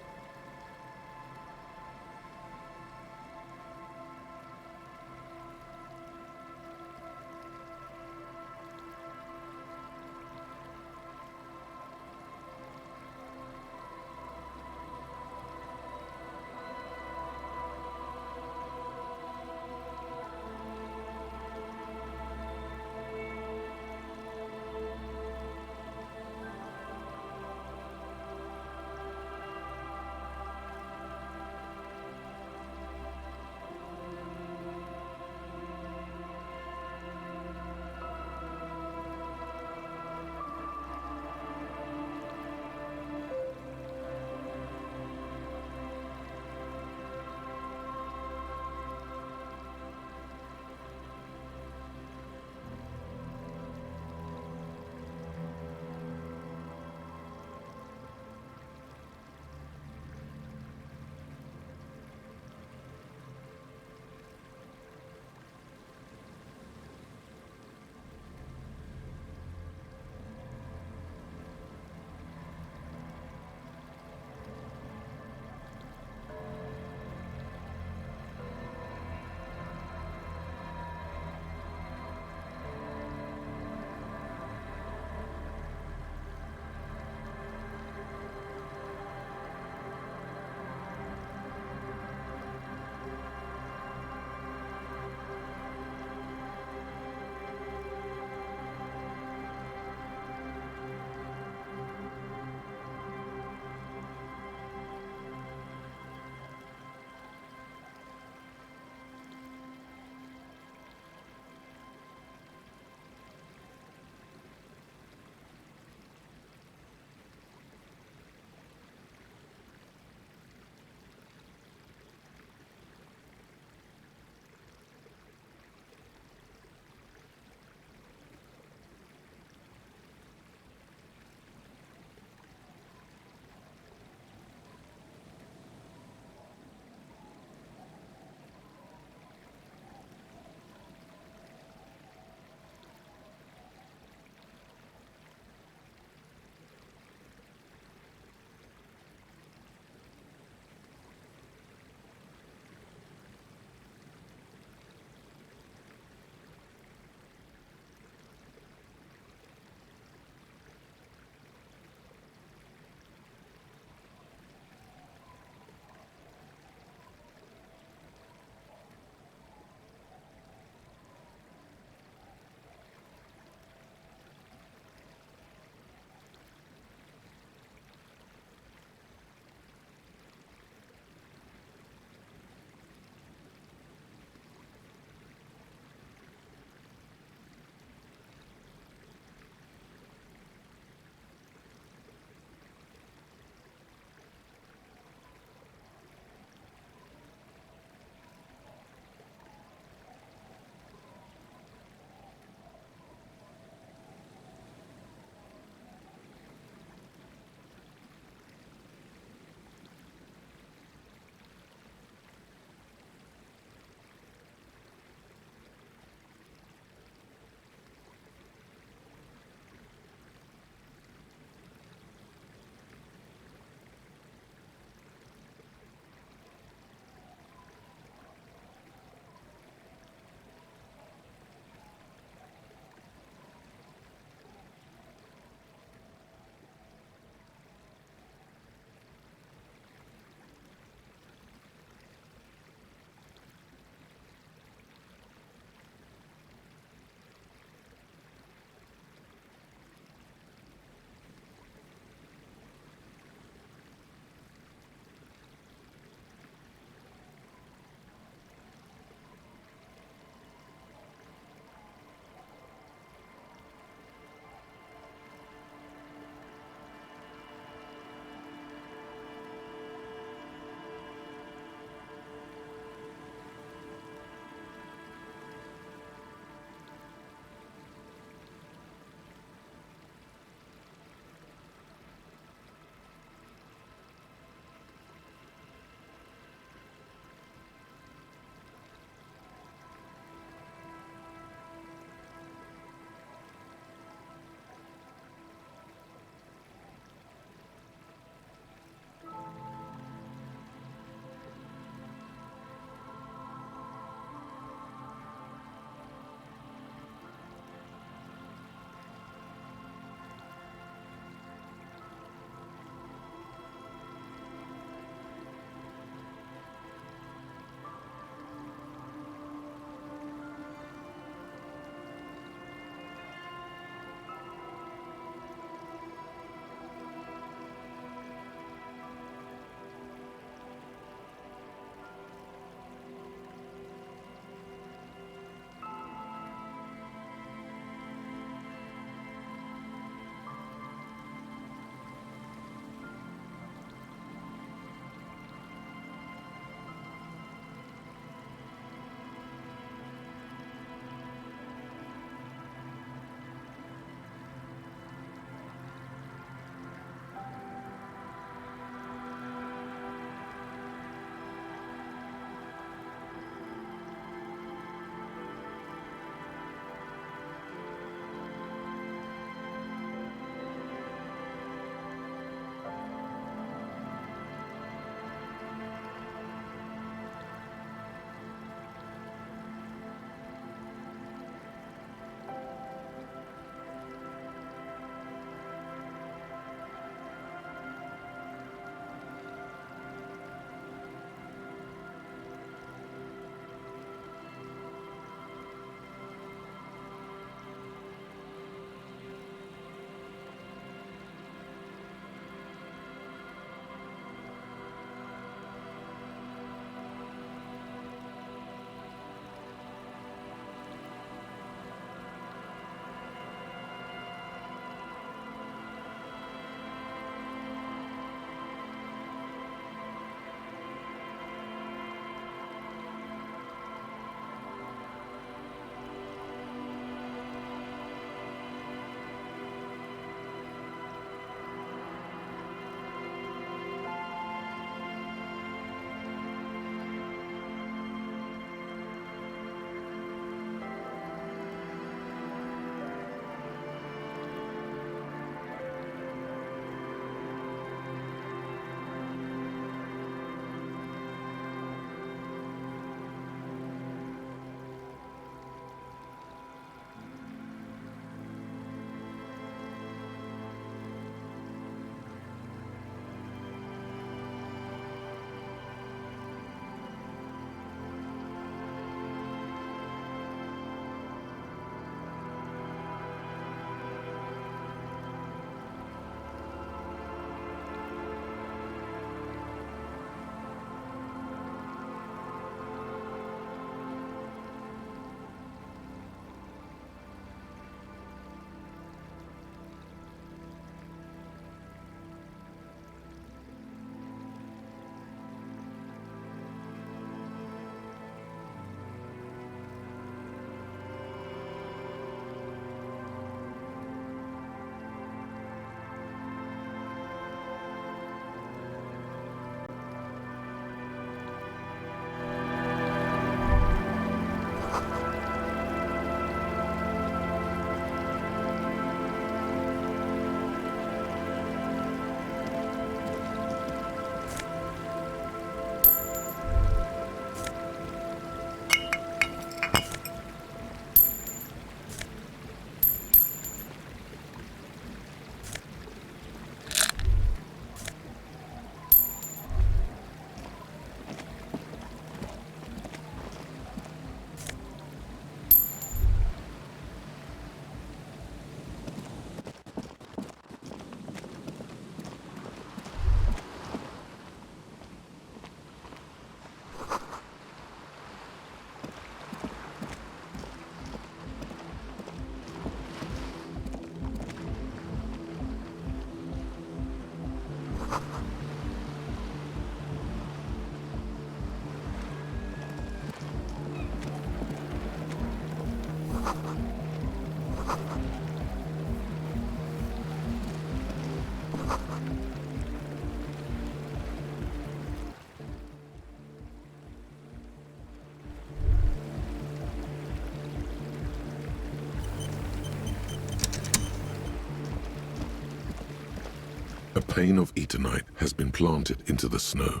A pane of Eternite has been planted into the snow.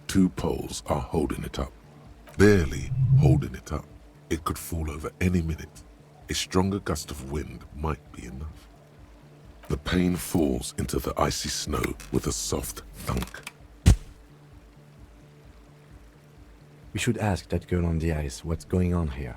2 poles are holding it up. Barely holding it up. It could fall over any minute. A stronger gust of wind might be enough. The pane falls into the icy snow with a soft thunk. We should ask that girl on the ice what's going on here.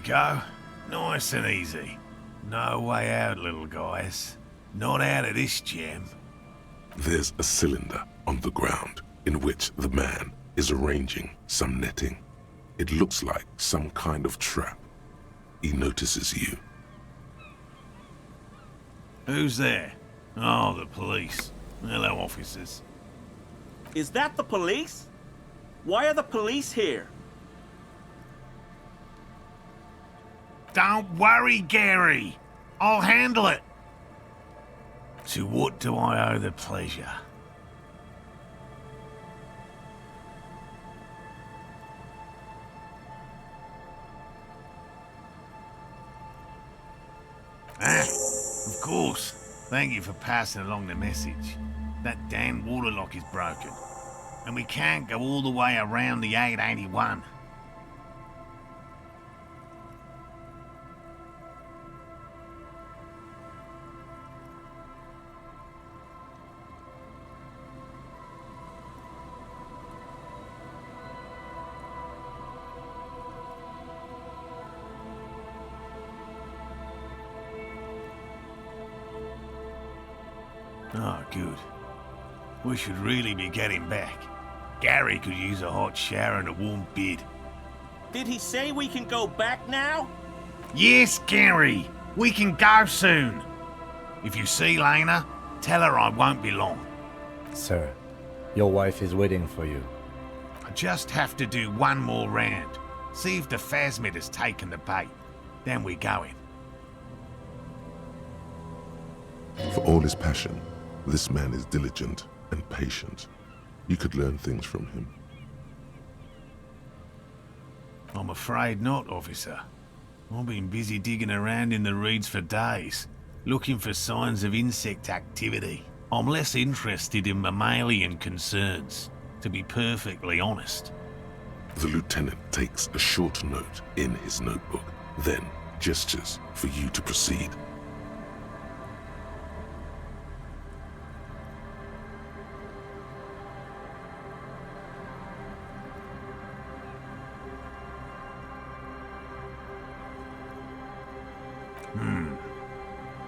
Go. Nice and easy. No way out, little guys. Not out of this gem. There's a cylinder on the ground in which the man is arranging some netting. It looks like some kind of trap. He notices you. Who's there? Oh, the police. Hello, officers. Is that the police? Why are the police here? Don't worry, Gary. I'll handle it. To what do I owe the pleasure? Of course. Thank you for passing along the message. That damn waterlock is broken, and we can't go all the way around the 881. Oh, good. We should really be getting back. Gary could use a hot shower and a warm bed. Did he say we can go back now? Yes, Gary! We can go soon. If you see Lena, tell her I won't be long. Sir, your wife is waiting for you. I just have to do one more round. See if the phasmid has taken the bait. Then we're going. For all his passion, this man is diligent and patient. You could learn things from him. I'm afraid not, officer. I've been busy digging around in the reeds for days, looking for signs of insect activity. I'm less interested in mammalian concerns, to be perfectly honest. The lieutenant takes a short note in his notebook, then gestures for you to proceed.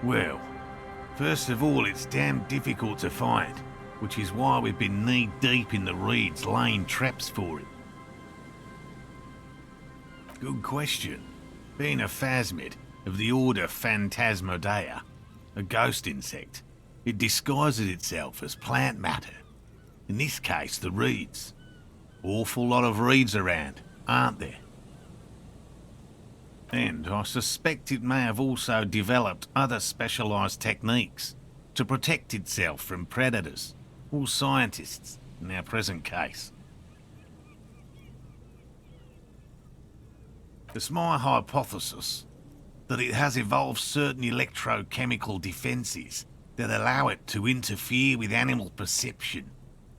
Well, first of all, it's damn difficult to find, which is why we've been knee-deep in the reeds laying traps for it. Good question. Being a phasmid of the order Phantasmodea, a ghost insect, it disguises itself as plant matter. In this case, the reeds. Awful lot of reeds around, aren't there? And I suspect it may have also developed other specialised techniques to protect itself from predators, or scientists, in our present case. It's my hypothesis that it has evolved certain electrochemical defences that allow it to interfere with animal perception,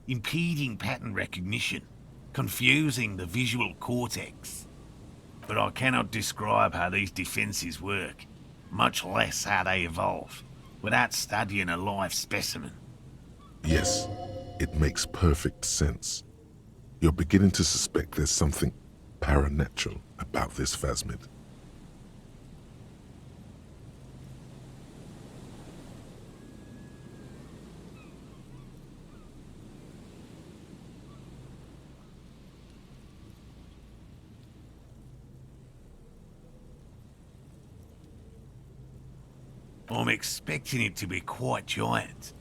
impeding pattern recognition, confusing the visual cortex. But I cannot describe how these defences work, much less how they evolve, without studying a live specimen. Yes, it makes perfect sense. You're beginning to suspect there's something paranatural about this phasmid. I'm expecting it to be quite giant.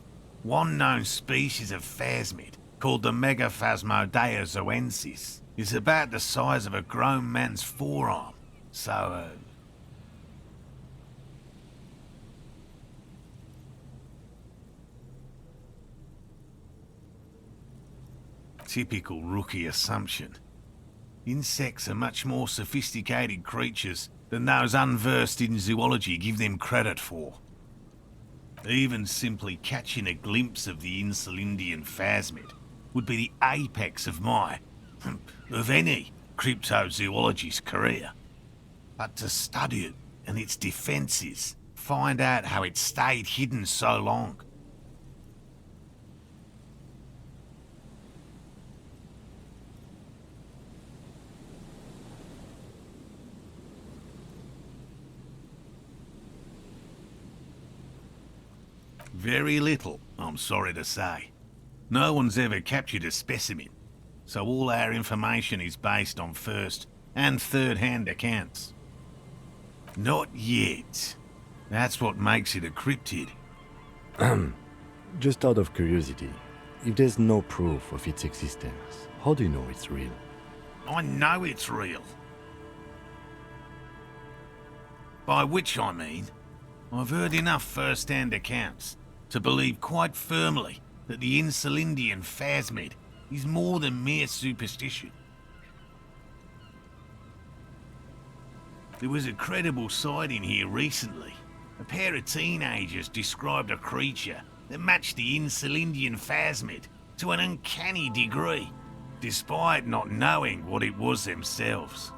One known species of phasmid, called the Megaphasmodea zoensis, is about the size of a grown man's forearm. So, typical rookie assumption. Insects are much more sophisticated creatures than those unversed in zoology give them credit for. Even simply catching a glimpse of the Insulindian phasmid would be the apex of my, of any, cryptozoologist's career. But to study it and its defences, find out how it stayed hidden so long. Very little, I'm sorry to say. No one's ever captured a specimen, so all our information is based on first and third-hand accounts. Not yet. That's what makes it a cryptid. Just out of curiosity, if there's no proof of its existence, how do you know it's real? I know it's real. By which I mean, I've heard enough first-hand accounts to believe quite firmly that the Insulindian phasmid is more than mere superstition. There was a credible sighting here recently. A pair of teenagers described a creature that matched the Insulindian phasmid to an uncanny degree, despite not knowing what it was themselves.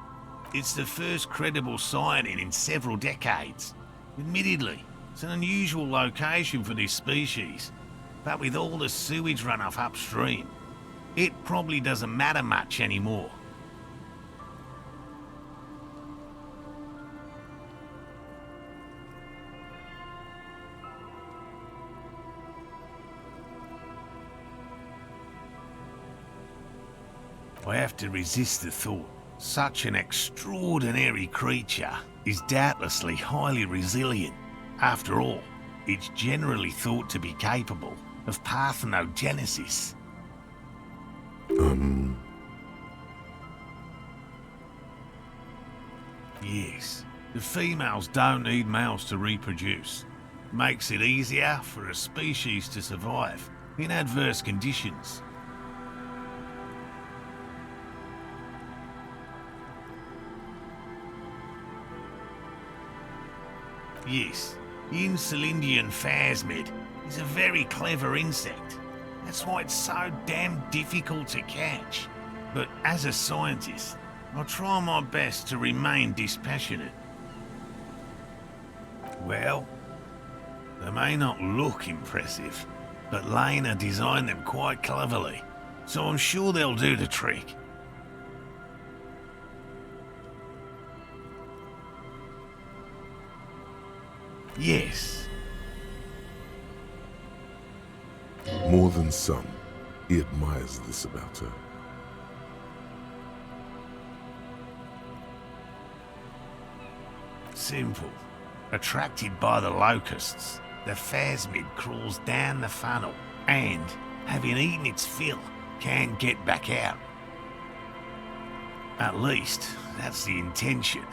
It's the first credible sighting in several decades. Admittedly, it's an unusual location for this species, but with all the sewage runoff upstream, it probably doesn't matter much anymore. I have to resist the thought. Such an extraordinary creature is doubtlessly highly resilient. After all, it's generally thought to be capable of parthenogenesis. Yes, the females don't need males to reproduce. Makes it easier for a species to survive in adverse conditions. Yes, the Insulindian phasmid is a very clever insect. That's why it's so damn difficult to catch. But as a scientist, I'll try my best to remain dispassionate. Well, they may not look impressive, but Lena designed them quite cleverly, so I'm sure they'll do the trick. Yes. More than some, he admires this about her. Simple. Attracted by the locusts, the phasmid crawls down the funnel and, having eaten its fill, can't get back out. At least, that's the intention.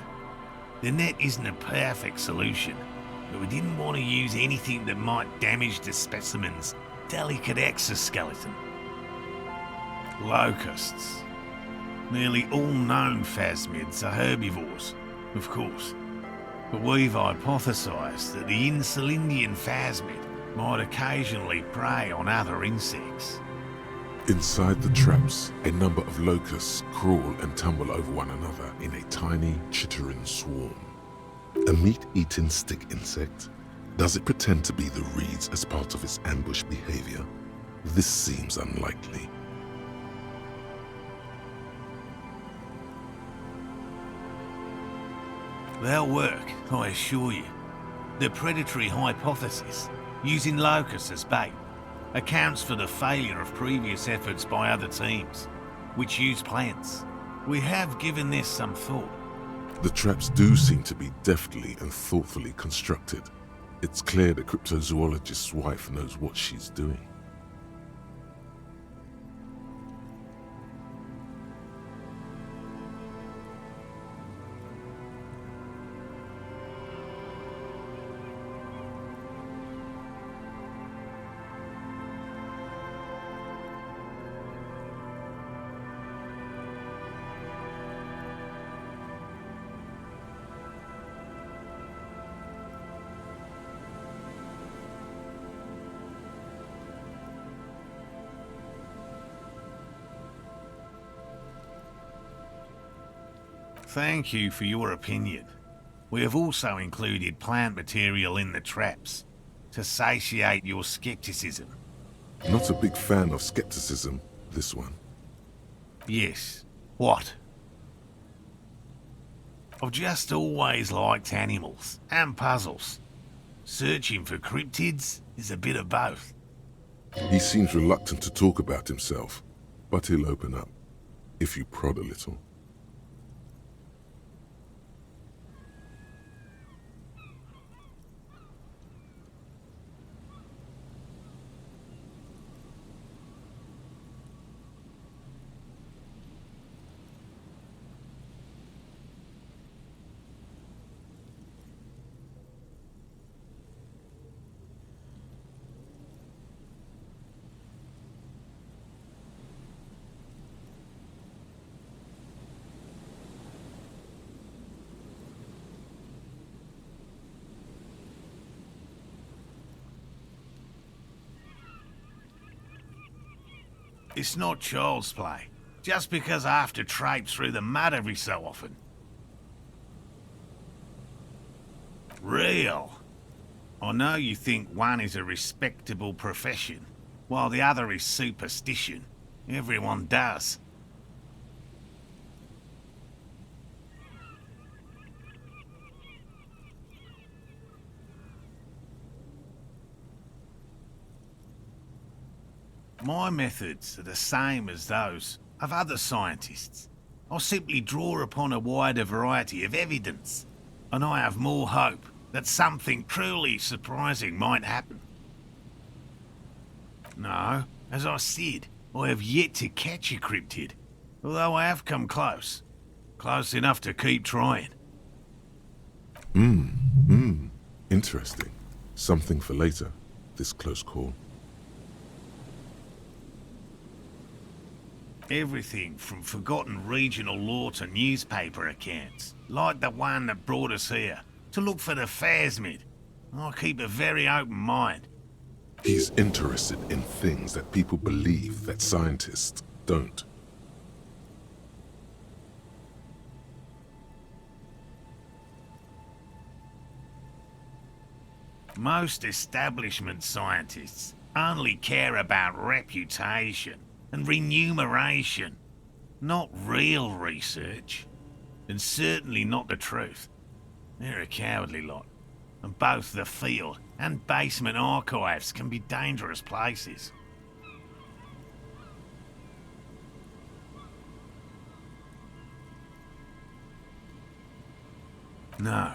The net isn't a perfect solution, but we didn't want to use anything that might damage the specimen's delicate exoskeleton. Locusts. Nearly all known phasmids are herbivores, of course. But we've hypothesized that the Insulindian phasmid might occasionally prey on other insects. Inside the traps, a number of locusts crawl and tumble over one another in a tiny, chittering swarm. A meat-eating stick insect? Does it pretend to be the reeds as part of its ambush behavior? This seems unlikely. They'll work, I assure you. The predatory hypothesis, using locusts as bait, accounts for the failure of previous efforts by other teams, which use plants. We have given this some thought. The traps do seem to be deftly and thoughtfully constructed. It's clear the cryptozoologist's wife knows what she's doing. Thank you for your opinion. We have also included plant material in the traps to satiate your skepticism. Not a big fan of skepticism, this one. Yes. What? I've just always liked animals and puzzles. Searching for cryptids is a bit of both. He seems reluctant to talk about himself, but he'll open up, if you prod a little. It's not child's play, just because I have to traipse through the mud every so often. Real. I know you think one is a respectable profession, while the other is superstition. Everyone does. My methods are the same as those of other scientists. I'll simply draw upon a wider variety of evidence. and I have more hope that something truly surprising might happen. No, as I said, I have yet to catch a cryptid, although I have come close. Close enough to keep trying. Interesting. Something for later, this close call. Everything from forgotten regional lore to newspaper accounts, like the one that brought us here, to look for the phasmid. I keep a very open mind. He's interested in things that people believe that scientists don't. Most establishment scientists only care about reputation and remuneration, not real research, and certainly not the truth. They're a cowardly lot, and both the field and basement archives can be dangerous places. No.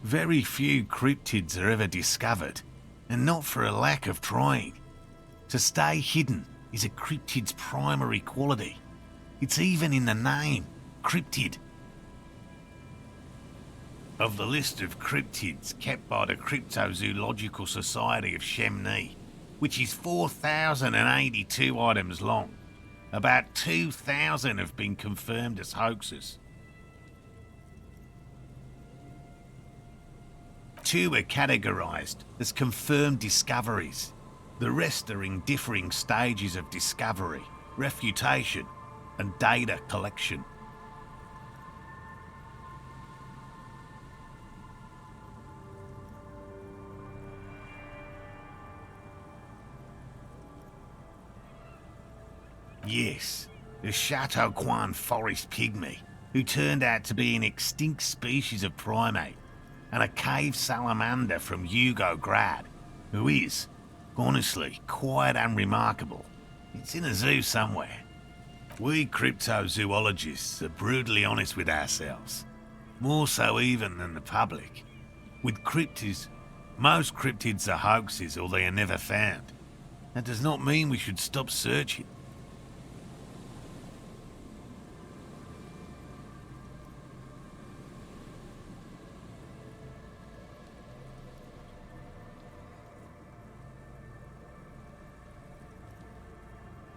Very few cryptids are ever discovered, and not for a lack of trying. To stay hidden is a cryptid's primary quality. It's even in the name, cryptid. Of the list of cryptids kept by the Cryptozoological Society of Chemnee, which is 4,082 items long, about 2,000 have been confirmed as hoaxes. 2 are categorized as confirmed discoveries. The rest are in differing stages of discovery, refutation, and data collection. Yes, the Chateauquin forest pygmy, who turned out to be an extinct species of primate, and a cave salamander from Yugograd, who is, honestly, quite unremarkable. It's in a zoo somewhere. We cryptozoologists are brutally honest with ourselves, more so even than the public. With cryptids, most cryptids are hoaxes or they are never found. That does not mean we should stop searching.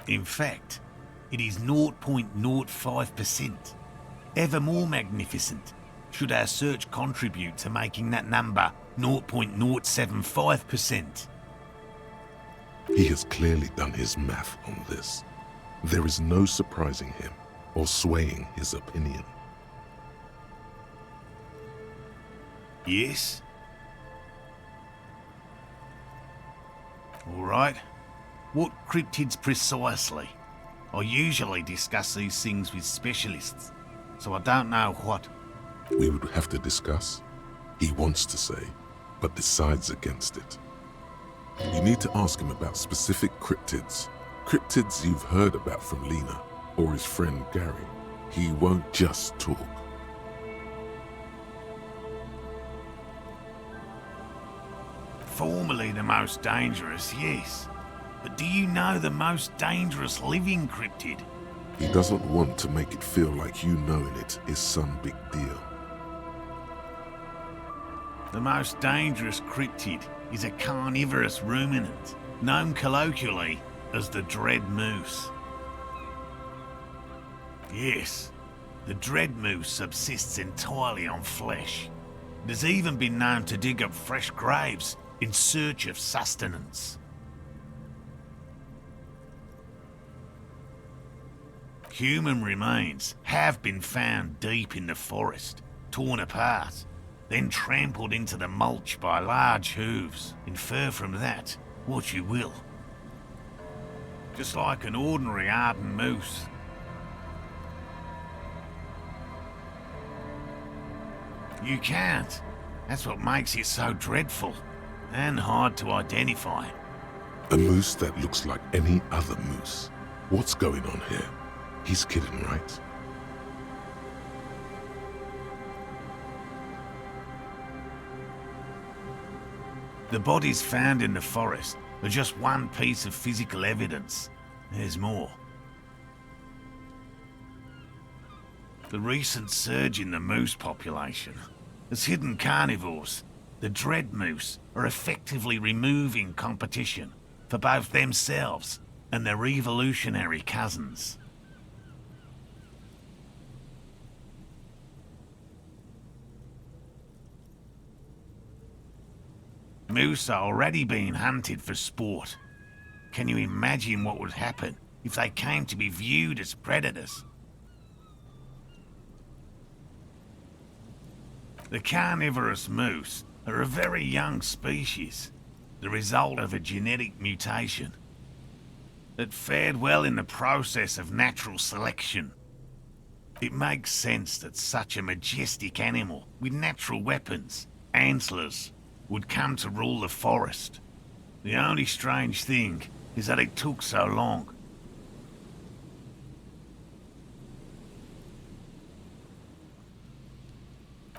In fact, it is 0.05%. Ever more magnificent, should our search contribute to making that number 0.075%. He has clearly done his math on this. There is no surprising him or swaying his opinion. Yes? All right. What cryptids precisely? I usually discuss these things with specialists, so I don't know what. We would have to discuss. He wants to say, but decides against it. You need to ask him about specific cryptids. Cryptids you've heard about from Lena or his friend Gary. He won't just talk. Formerly the most dangerous, yes. But do you know the most dangerous living cryptid? He doesn't want to make it feel like you knowing it is some big deal. The most dangerous cryptid is a carnivorous ruminant, known colloquially as the dread moose. Yes, the dread moose subsists entirely on flesh. It has even been known to dig up fresh graves in search of sustenance. Human remains have been found deep in the forest, torn apart, then trampled into the mulch by large hooves. Infer from that what you will. Just like an ordinary ardent moose. You can't. That's what makes it so dreadful and hard to identify. A moose that looks like any other moose. What's going on here? He's kidding, right? The bodies found in the forest are just one piece of physical evidence. There's more. The recent surge in the moose population has hidden carnivores. The dread moose are effectively removing competition for both themselves and their evolutionary cousins. Moose are already being hunted for sport. Can you imagine what would happen if they came to be viewed as predators? The carnivorous moose are a very young species, the result of a genetic mutation that fared well in the process of natural selection. It makes sense that such a majestic animal with natural weapons, antlers, would come to rule the forest. The only strange thing is that it took so long.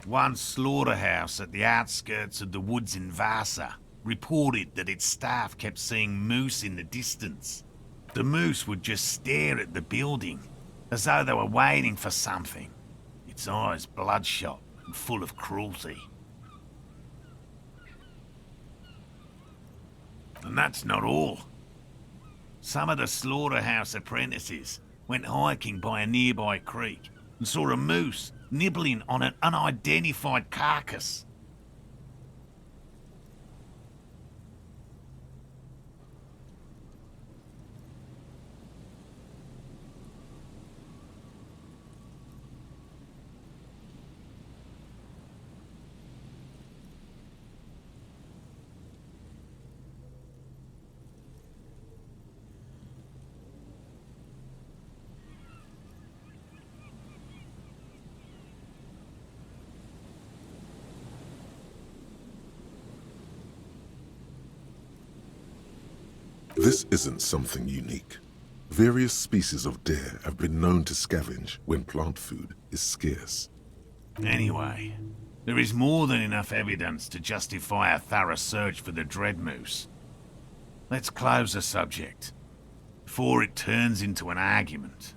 One slaughterhouse at the outskirts of the woods in Vasa reported that its staff kept seeing moose in the distance. The moose would just stare at the building, as though they were waiting for something, its eyes bloodshot and full of cruelty. And that's not all. Some of the slaughterhouse apprentices went hiking by a nearby creek and saw a moose nibbling on an unidentified carcass. This isn't something unique. Various species of deer have been known to scavenge when plant food is scarce. Anyway, there is more than enough evidence to justify a thorough search for the dread moose. Let's close the subject, before it turns into an argument.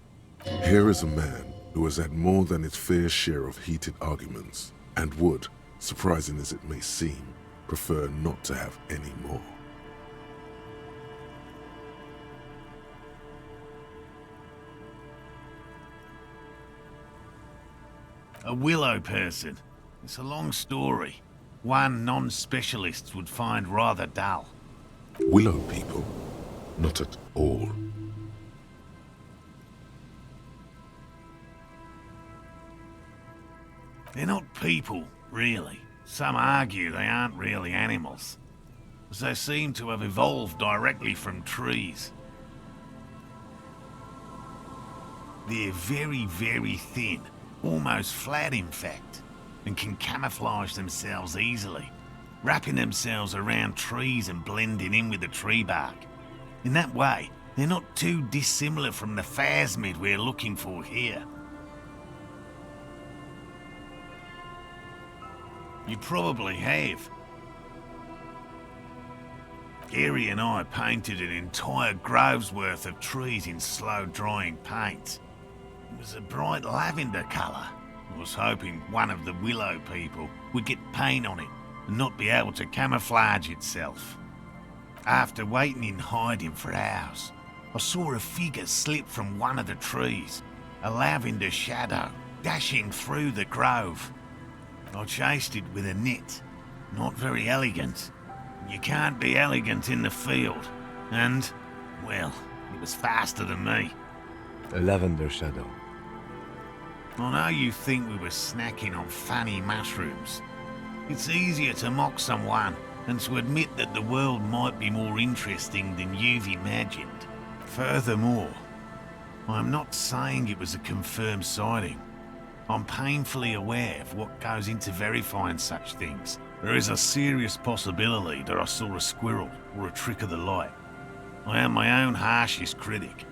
Here is a man who has had more than his fair share of heated arguments, and would, surprising as it may seem, prefer not to have any more. A willow person. It's a long story. One non-specialists would find rather dull. Willow people? Not at all. They're not people, really. Some argue they aren't really animals, as they seem to have evolved directly from trees. They're very, very thin, almost flat in fact, and can camouflage themselves easily, wrapping themselves around trees and blending in with the tree bark. In that way, they're not too dissimilar from the phasmid we're looking for here. You probably have. Gary and I painted an entire grove's worth of trees in slow-drying paint. It was a bright lavender colour. I was hoping one of the willow people would get paint on it and not be able to camouflage itself. After waiting in hiding for hours, I saw a figure slip from one of the trees, a lavender shadow dashing through the grove. I chased it with a net. Not very elegant. You can't be elegant in the field. And, well, it was faster than me. A lavender shadow. I know you think we were snacking on funny mushrooms. It's easier to mock someone than to admit that the world might be more interesting than you've imagined. Furthermore, I'm not saying it was a confirmed sighting. I'm painfully aware of what goes into verifying such things. There is a serious possibility that I saw a squirrel or a trick of the light. I am my own harshest critic.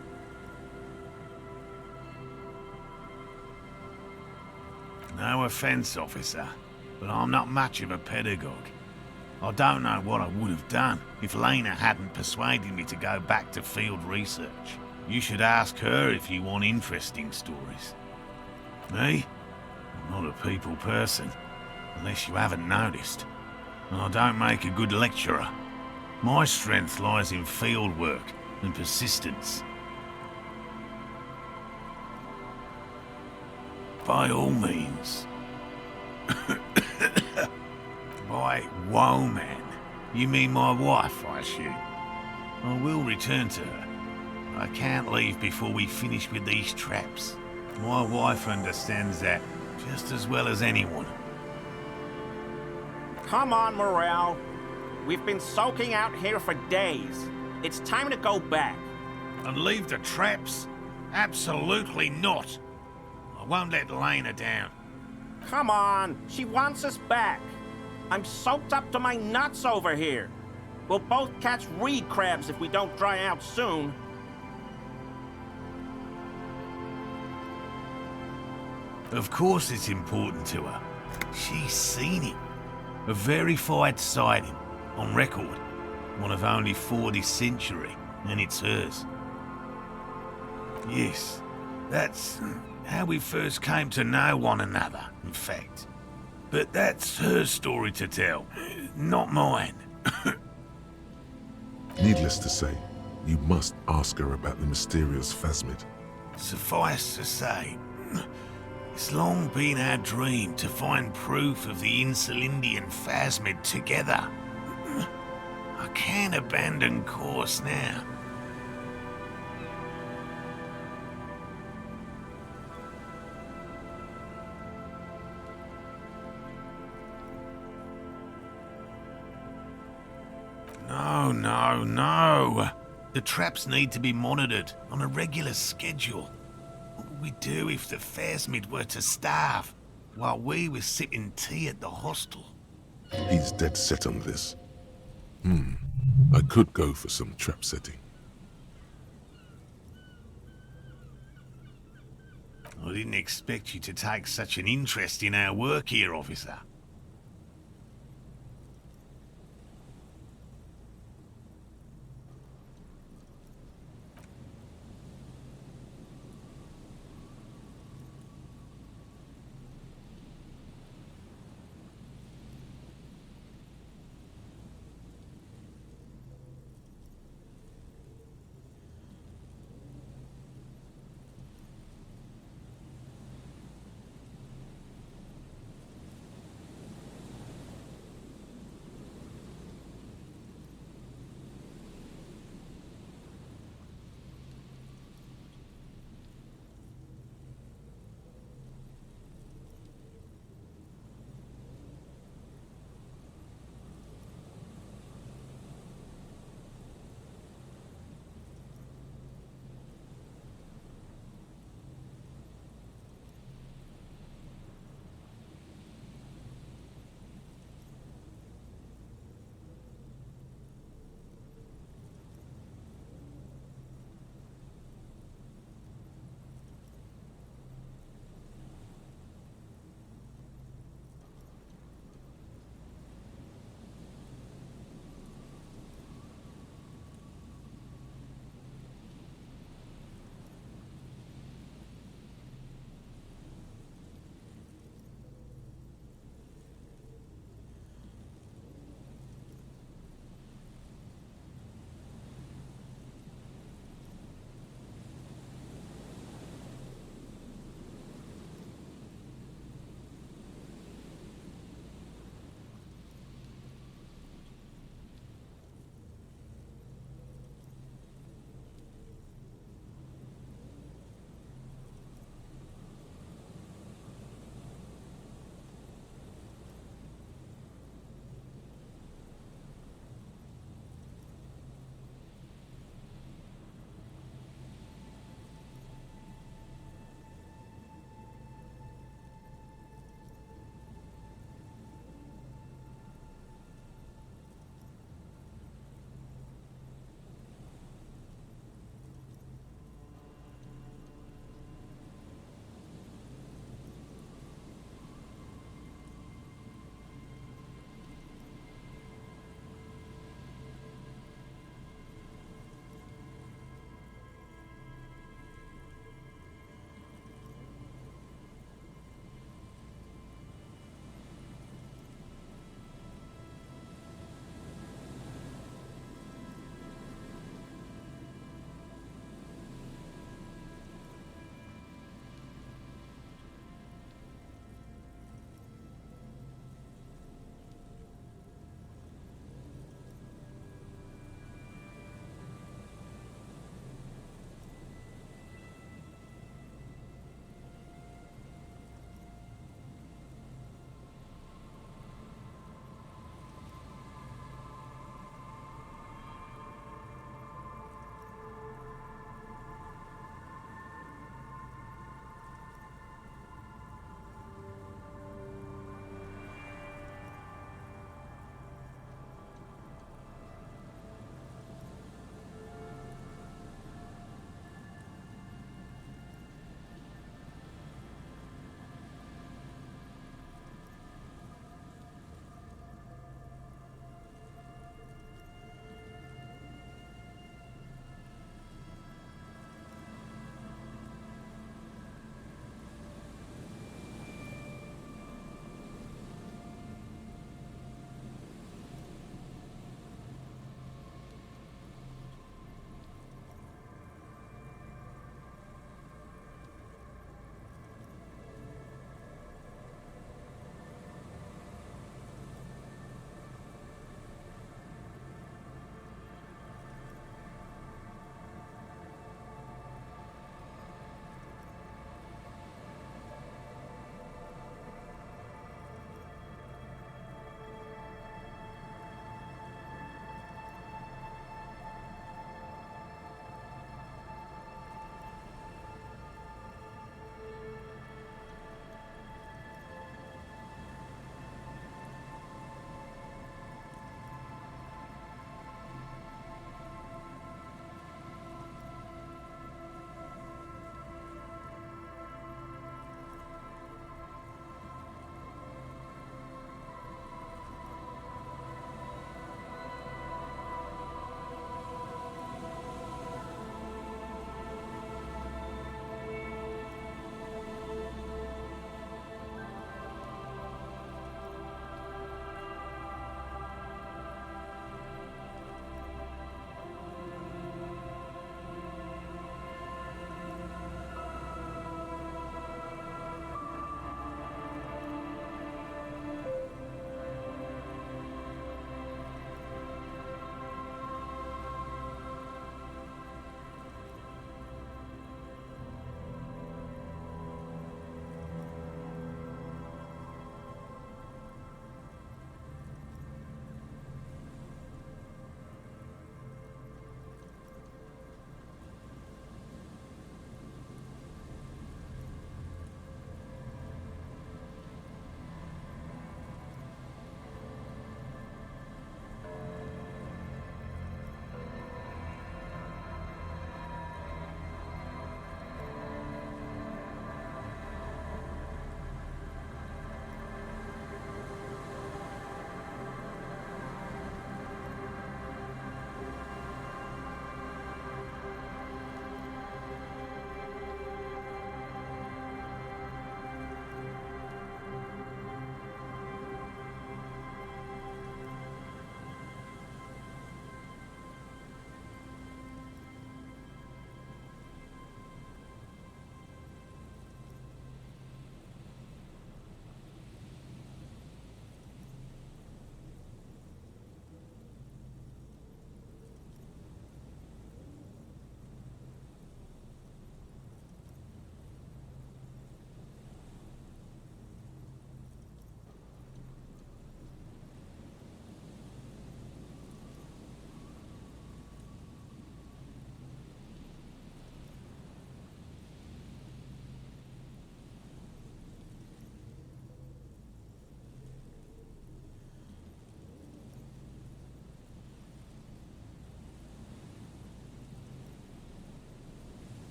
No offence, officer, but I'm not much of a pedagogue. I don't know what I would have done if Lena hadn't persuaded me to go back to field research. You should ask her if you want interesting stories. Me? I'm not a people person, unless you haven't noticed. And I don't make a good lecturer. My strength lies in field work and persistence. By all means. By woman, you mean my wife, I assume? I will return to her. I can't leave before we finish with these traps. My wife understands that just as well as anyone. Come on, Morel. We've been soaking out here for days. It's time to go back. And leave the traps? Absolutely not. I won't let Lena down. Come on, she wants us back. I'm soaked up to my nuts over here. We'll both catch reed crabs if we don't dry out soon. Of course it's important to her. She's seen it. A verified sighting, on record. One of only 4 this century, and it's hers. Yes, that's how we first came to know one another, in fact. But that's her story to tell, not mine. Needless to say, you must ask her about the mysterious phasmid. Suffice to say, it's long been our dream to find proof of the Insulindian phasmid together. I can't abandon course now. No. The traps need to be monitored on a regular schedule. What would we do if the phasmid were to starve while we were sipping tea at the hostel? He's dead set on this. I could go for some trap setting. I didn't expect you to take such an interest in our work here, officer.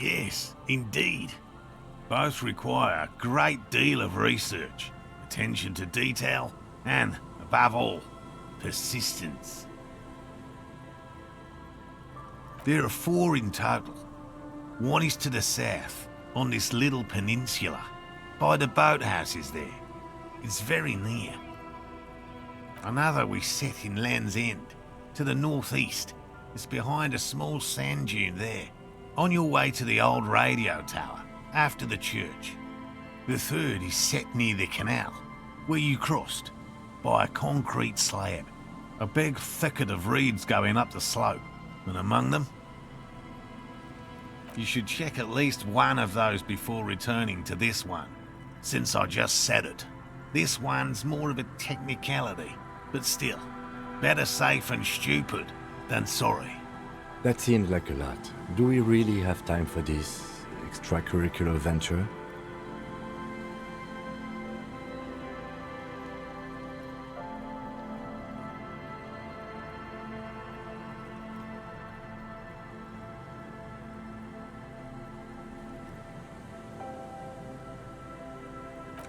Yes, indeed. Both require a great deal of research, attention to detail, and, above all, persistence. There are 4 in total. One is to the south, on this little peninsula, by the boathouses there. It's very near. Another we set in Land's End, to the northeast. It's behind a small sand dune there, on your way to the old radio tower, after the church. The third is set near the canal, where you crossed, by a concrete slab. A big thicket of reeds going up the slope, and among them... You should check at least one of those before returning to this one, since I just said it. This one's more of a technicality, but still, better safe and stupid than sorry. That seems like a lot. Do we really have time for this extracurricular venture?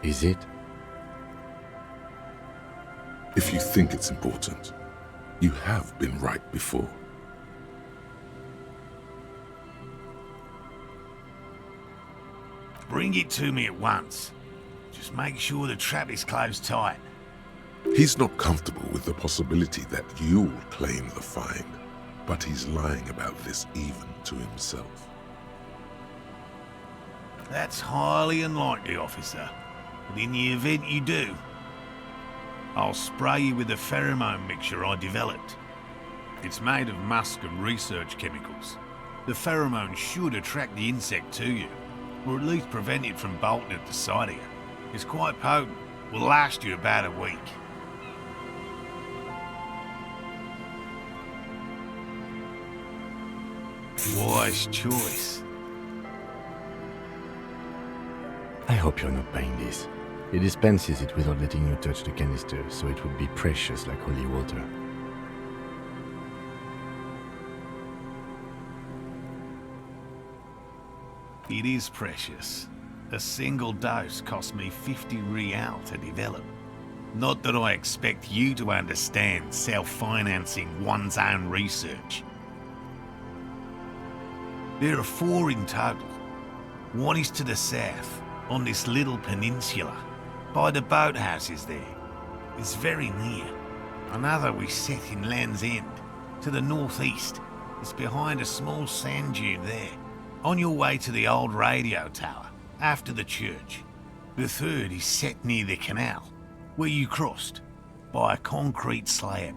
Is it? If you think it's important, you have been right before. Bring it to me at once. Just make sure the trap is closed tight. He's not comfortable with the possibility that you'll claim the find, but he's lying about this even to himself. That's highly unlikely, officer. But in the event you do, I'll spray you with a pheromone mixture I developed. It's made of musk and research chemicals. The pheromone should attract the insect to you, or at least prevent it from bolting at the sight of you. It's quite potent. Will last you about a week. Wise choice. I hope you're not buying this. He dispenses it without letting you touch the canister, so it would be precious like holy water. It is precious. A single dose cost me 50 real to develop. Not that I expect you to understand self-financing one's own research. There are 4 in total. One is to the south, on this little peninsula, by the boathouses there. It's very near. Another we set in Land's End, to the northeast. It's behind a small sand dune there, on your way to the old radio tower, after the church. The third is set near the canal, where you crossed, by a concrete slab.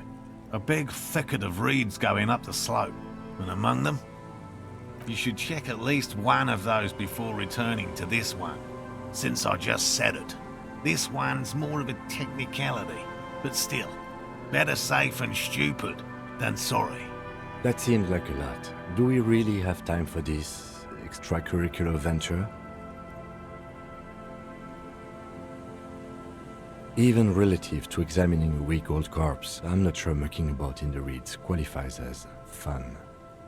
A big thicket of reeds going up the slope, and among them... You should check at least one of those before returning to this one, since I just said it. This one's more of a technicality, but still, better safe and stupid than sorry. That seems like a lot. Do we really have time for this extracurricular venture? Even relative to examining a week-old corpse, I'm not sure mucking about in the reeds qualifies as fun.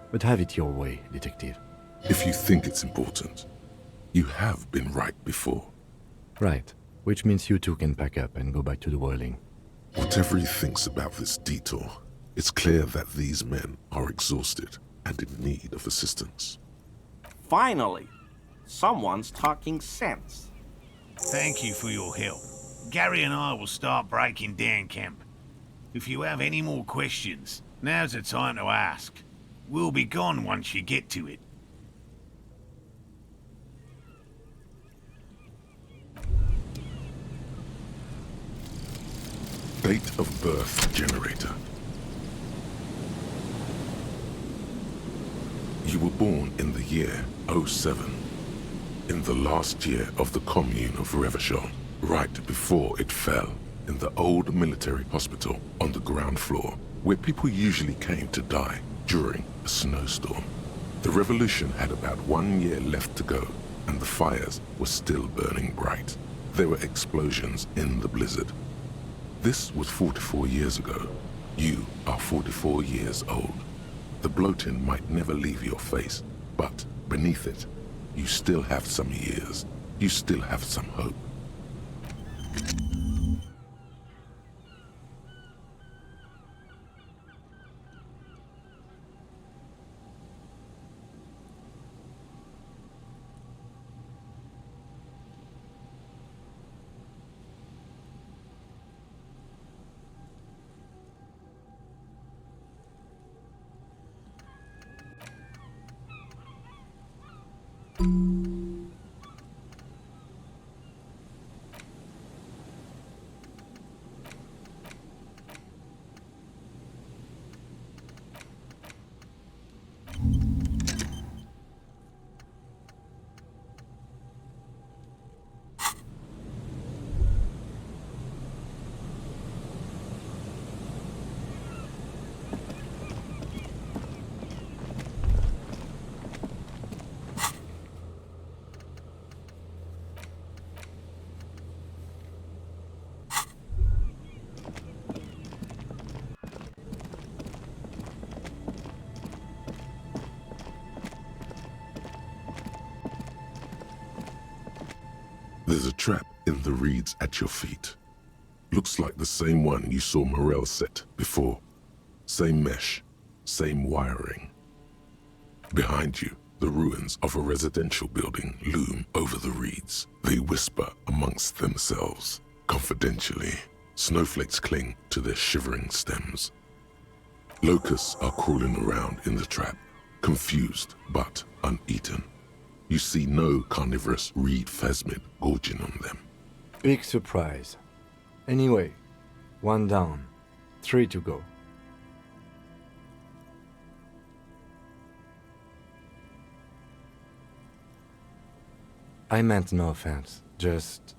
But have it your way, detective. If you think it's important, you have been right before. Right, which means you two can pack up and go back to the whirling. Whatever he thinks about this detour, it's clear that these men are exhausted and in need of assistance. Finally, someone's talking sense. Thank you for your help. Gary and I will start breaking down camp. If you have any more questions, now's the time to ask. We'll be gone once you get to it. Date of birth generator. You were born in the year 07, in the last year of the commune of Revachol, right before it fell, in the old military hospital on the ground floor, where people usually came to die during a snowstorm. The revolution had about 1 year left to go, and the fires were still burning bright. There were explosions in the blizzard. This was 44 years ago. You are 44 years old. The bloating might never leave your face, but beneath it, You still have some years. You still have some hope. There's a trap in the reeds at your feet. Looks like the same one you saw Morel set before. Same mesh, same wiring. Behind you, the ruins of a residential building loom over the reeds. They whisper amongst themselves. Confidentially, snowflakes cling to their shivering stems. Locusts are crawling around in the trap, confused but uneaten. You see no carnivorous reed phasmid gorging on them. Big surprise. Anyway, 1 down, 3 to go. I meant no offense, just...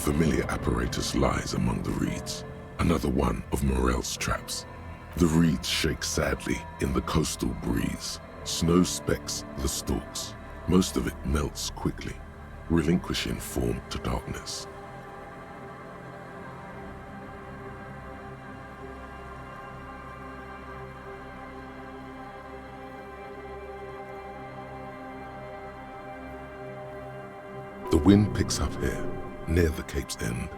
familiar apparatus lies among the reeds, another one of Morel's traps. The reeds shake sadly in the coastal breeze. Snow specks the stalks. Most of it melts quickly, relinquishing form to darkness. The wind picks up here, near the cape's end,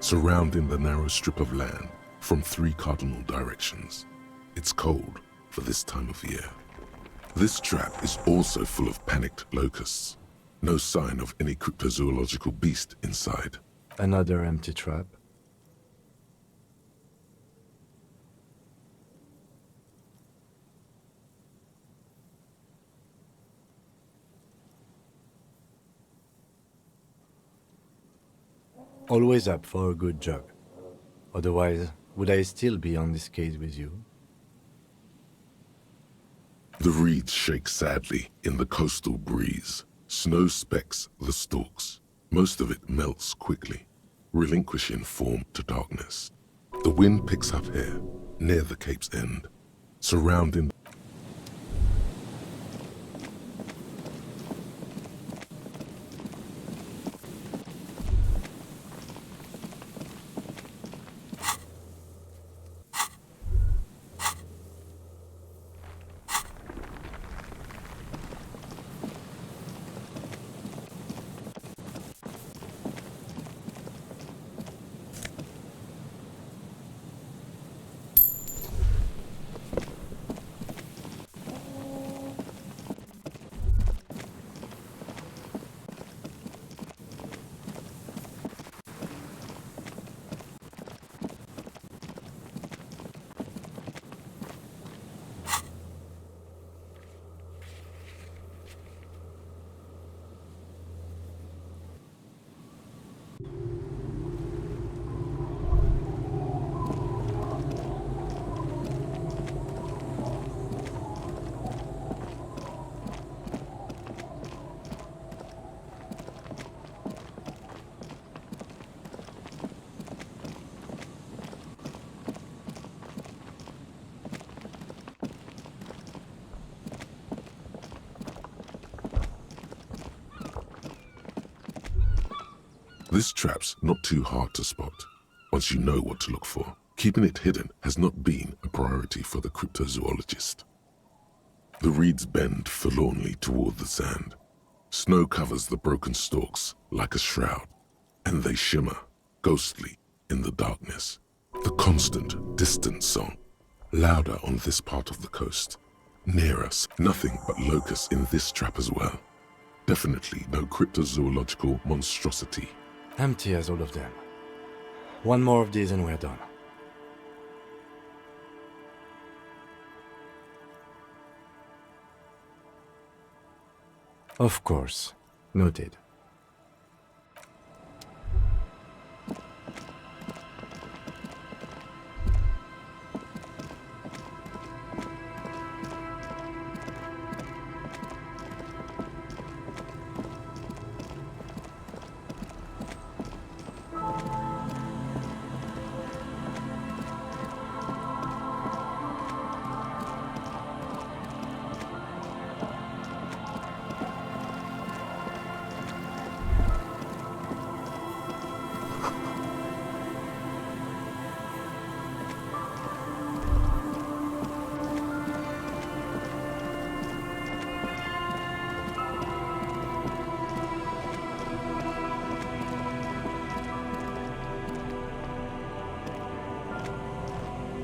surrounding the narrow strip of land from 3 cardinal directions. It's cold for this time of year. This trap is also full of panicked locusts. No sign of any cryptozoological beast inside. Another empty trap. Always up for a good job. Otherwise, would I still be on this case with you? The reeds shake sadly in the coastal breeze. Snow specks the stalks. Most of it melts quickly, relinquishing form to darkness. The wind picks up here, near the cape's end, surrounding This trap's not too hard to spot, once you know what to look for. Keeping it hidden has not been a priority for the cryptozoologist. The reeds bend forlornly toward the sand. Snow covers the broken stalks like a shroud, and they shimmer, ghostly, in the darkness. The constant, distant song, louder on this part of the coast. Near us, nothing but locusts in this trap as well. Definitely no cryptozoological monstrosity. Empty as all of them. One more of these and we're done. Of course. Noted.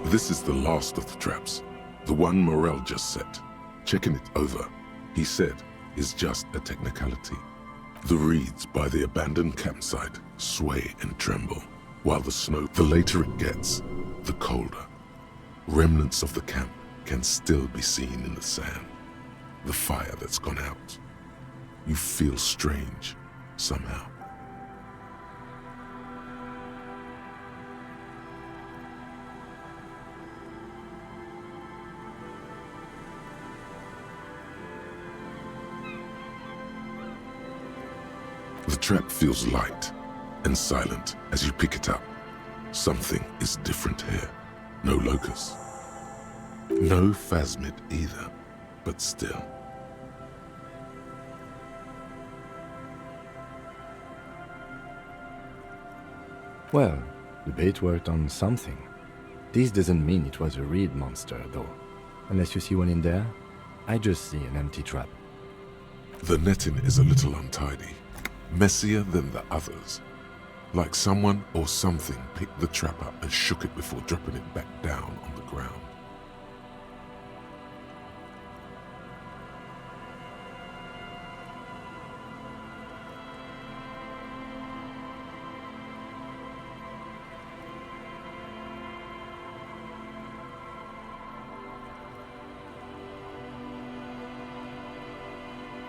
This is the last of the traps, the one Morel just set. Checking it over, he said, is just a technicality. The reeds by the abandoned campsite sway and tremble, while the snow, the later it gets, the colder. Remnants of the camp can still be seen in the sand, the fire that's gone out. You feel strange, somehow. The trap feels light, and silent as you pick it up. Something is different here. No locust. No phasmid either, but still. Well, the bait worked on something. This doesn't mean it was a reed monster, though. Unless you see one in there, I just see an empty trap. The netting is a little untidy, messier than the others. Like someone or something picked the trap up and shook it before dropping it back down on the ground.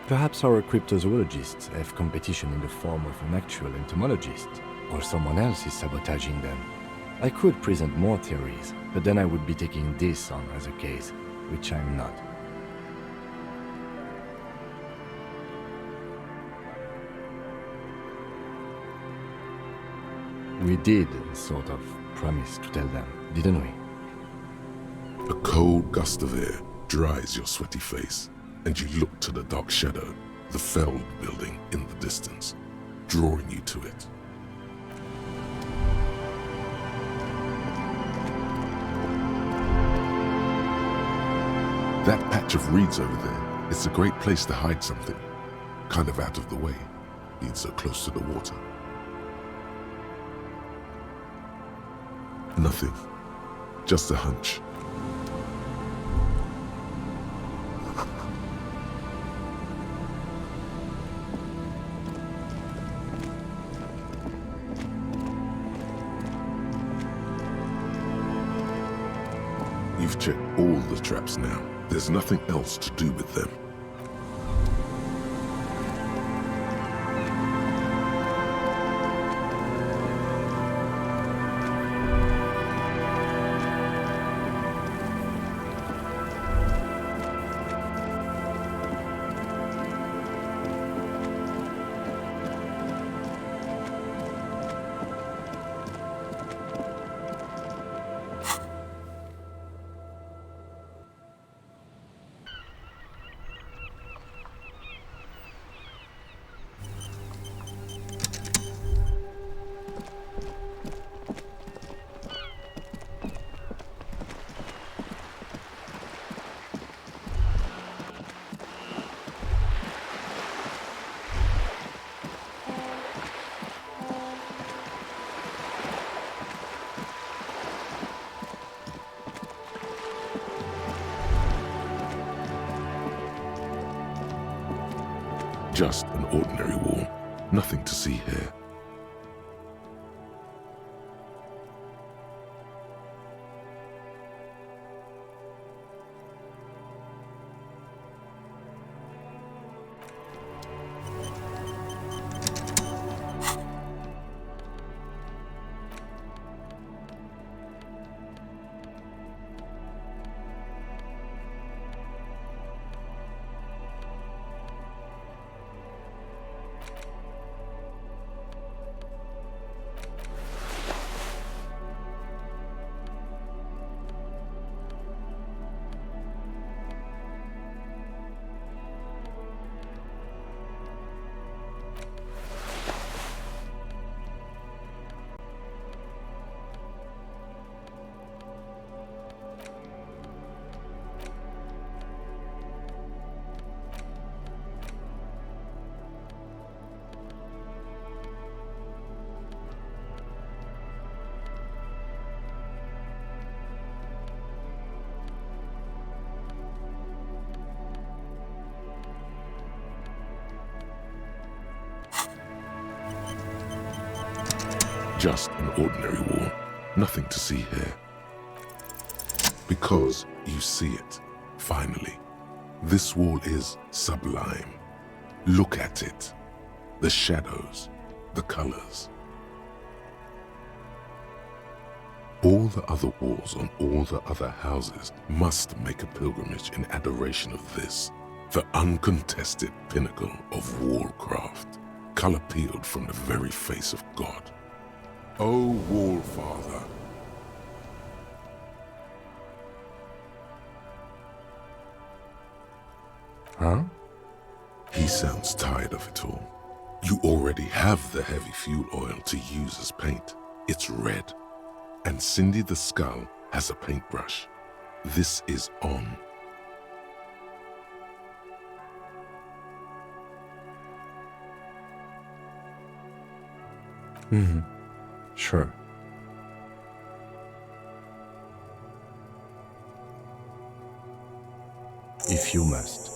Perhaps our cryptozoologists have competition in the form of an actual entomologist, or someone else is sabotaging them. I could present more theories, but then I would be taking this on as a case, which I'm not. We did sort of promise to tell them, didn't we? A cold gust of air dries your sweaty face, and you look to the dark shadow, the felled building in the distance, drawing you to it. That patch of reeds over there, it's a great place to hide something. Kind of out of the way, being so close to the water. Nothing. Just a hunch. You've checked all the traps now. There's nothing else to do with them. Just an ordinary wall. Nothing to see here. Just an ordinary wall. Nothing to see here. Because you see it, finally. This wall is sublime. Look at it. The shadows, the colors. All the other walls on all the other houses must make a pilgrimage in adoration of this, the uncontested pinnacle of wallcraft. color peeled from the very face of God. O Wall Father, Huh? he sounds tired of it all. You already have the heavy fuel oil to use as paint. It's red. And Cindy the Skull has a paintbrush. This is on. Mm-hmm. Sure. If you must.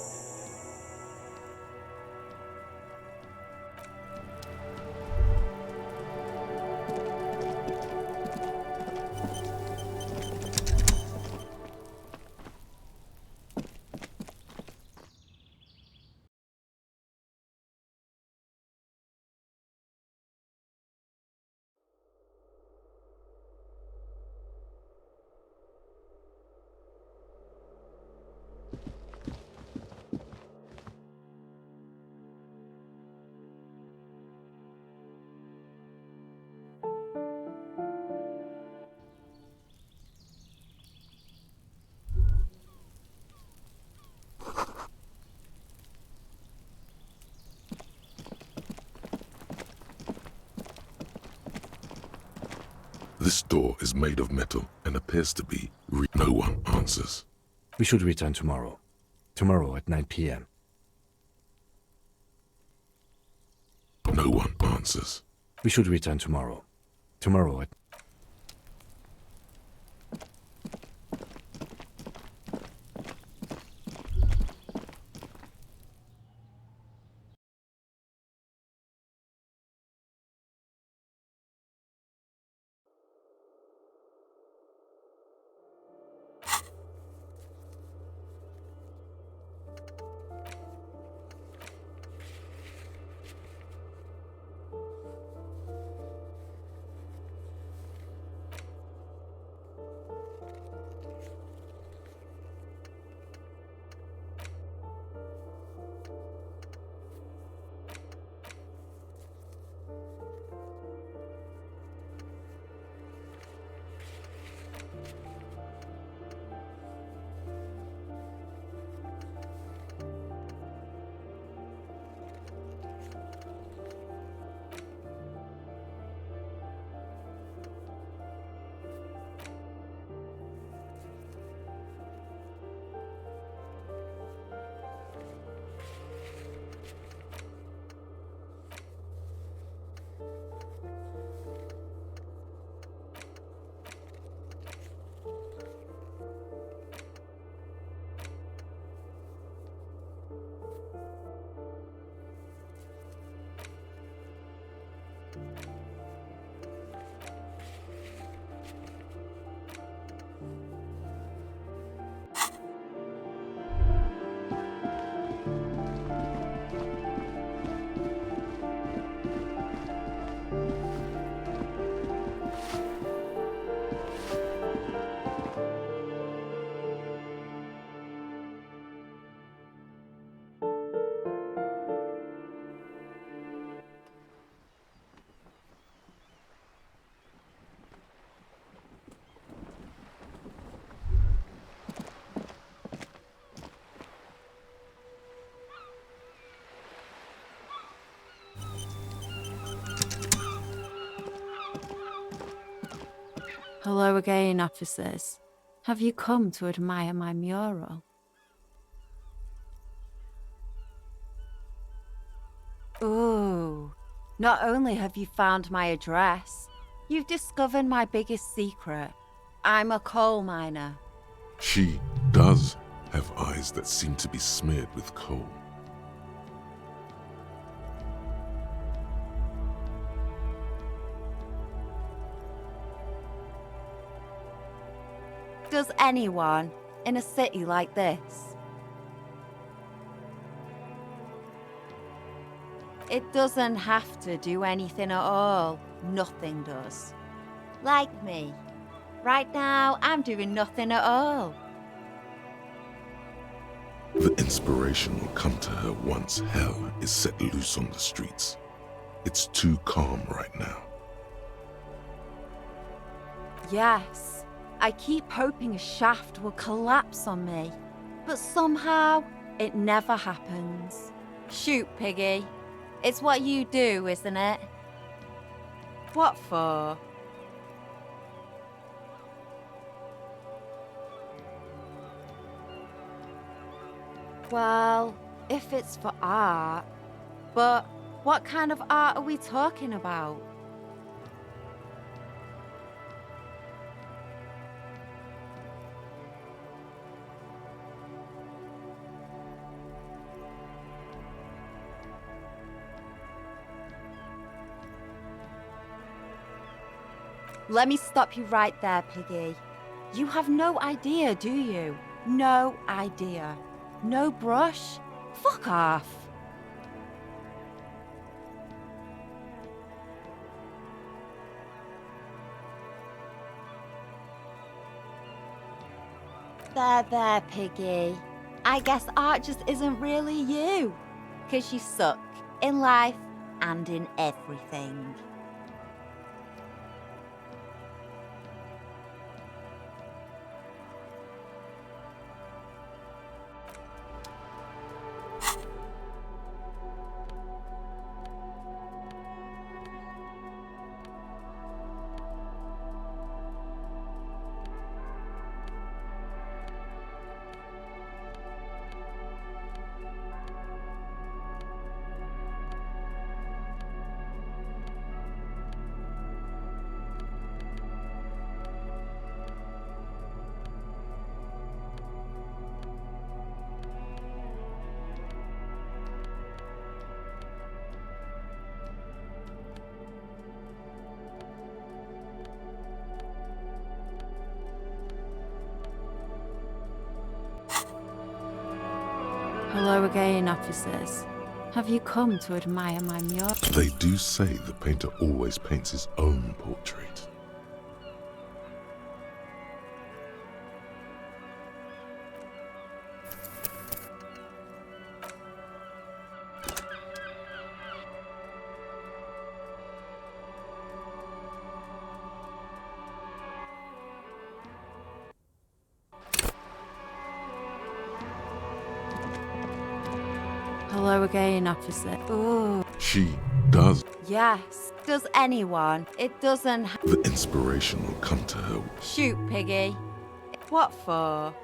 This door is made of metal and appears to be no one answers. We should return tomorrow. Tomorrow at 9 p.m. No one answers. We should return tomorrow. Tomorrow at... Hello again, officers. Have you come to admire my mural? Ooh, not only have you found my address, you've discovered my biggest secret. I'm a coal miner. She does have eyes that seem to be smeared with coal. Does anyone in a city like this? It doesn't have to do anything at all. Nothing does. Like me. Right now, I'm doing nothing at all. The inspiration will come to her once hell is set loose on the streets. It's too calm right now. Yes, I keep hoping a shaft will collapse on me, but somehow it never happens. Shoot, Piggy. It's what you do, isn't it? What for? Well, if it's for art. But what kind of art are we talking about? Let me stop you right there, Piggy. You have no idea, do you? No idea. No brush? Fuck off. There, Piggy. I guess art just isn't really you. 'Cause you suck in life and in everything. Hello again, officers. Have you come to admire my mural? They do say the painter always paints his own portrait. Hello again, officer. Ooh. She does. Yes. Does anyone? It doesn't. The inspiration will come to her. Shoot, Piggy. What for?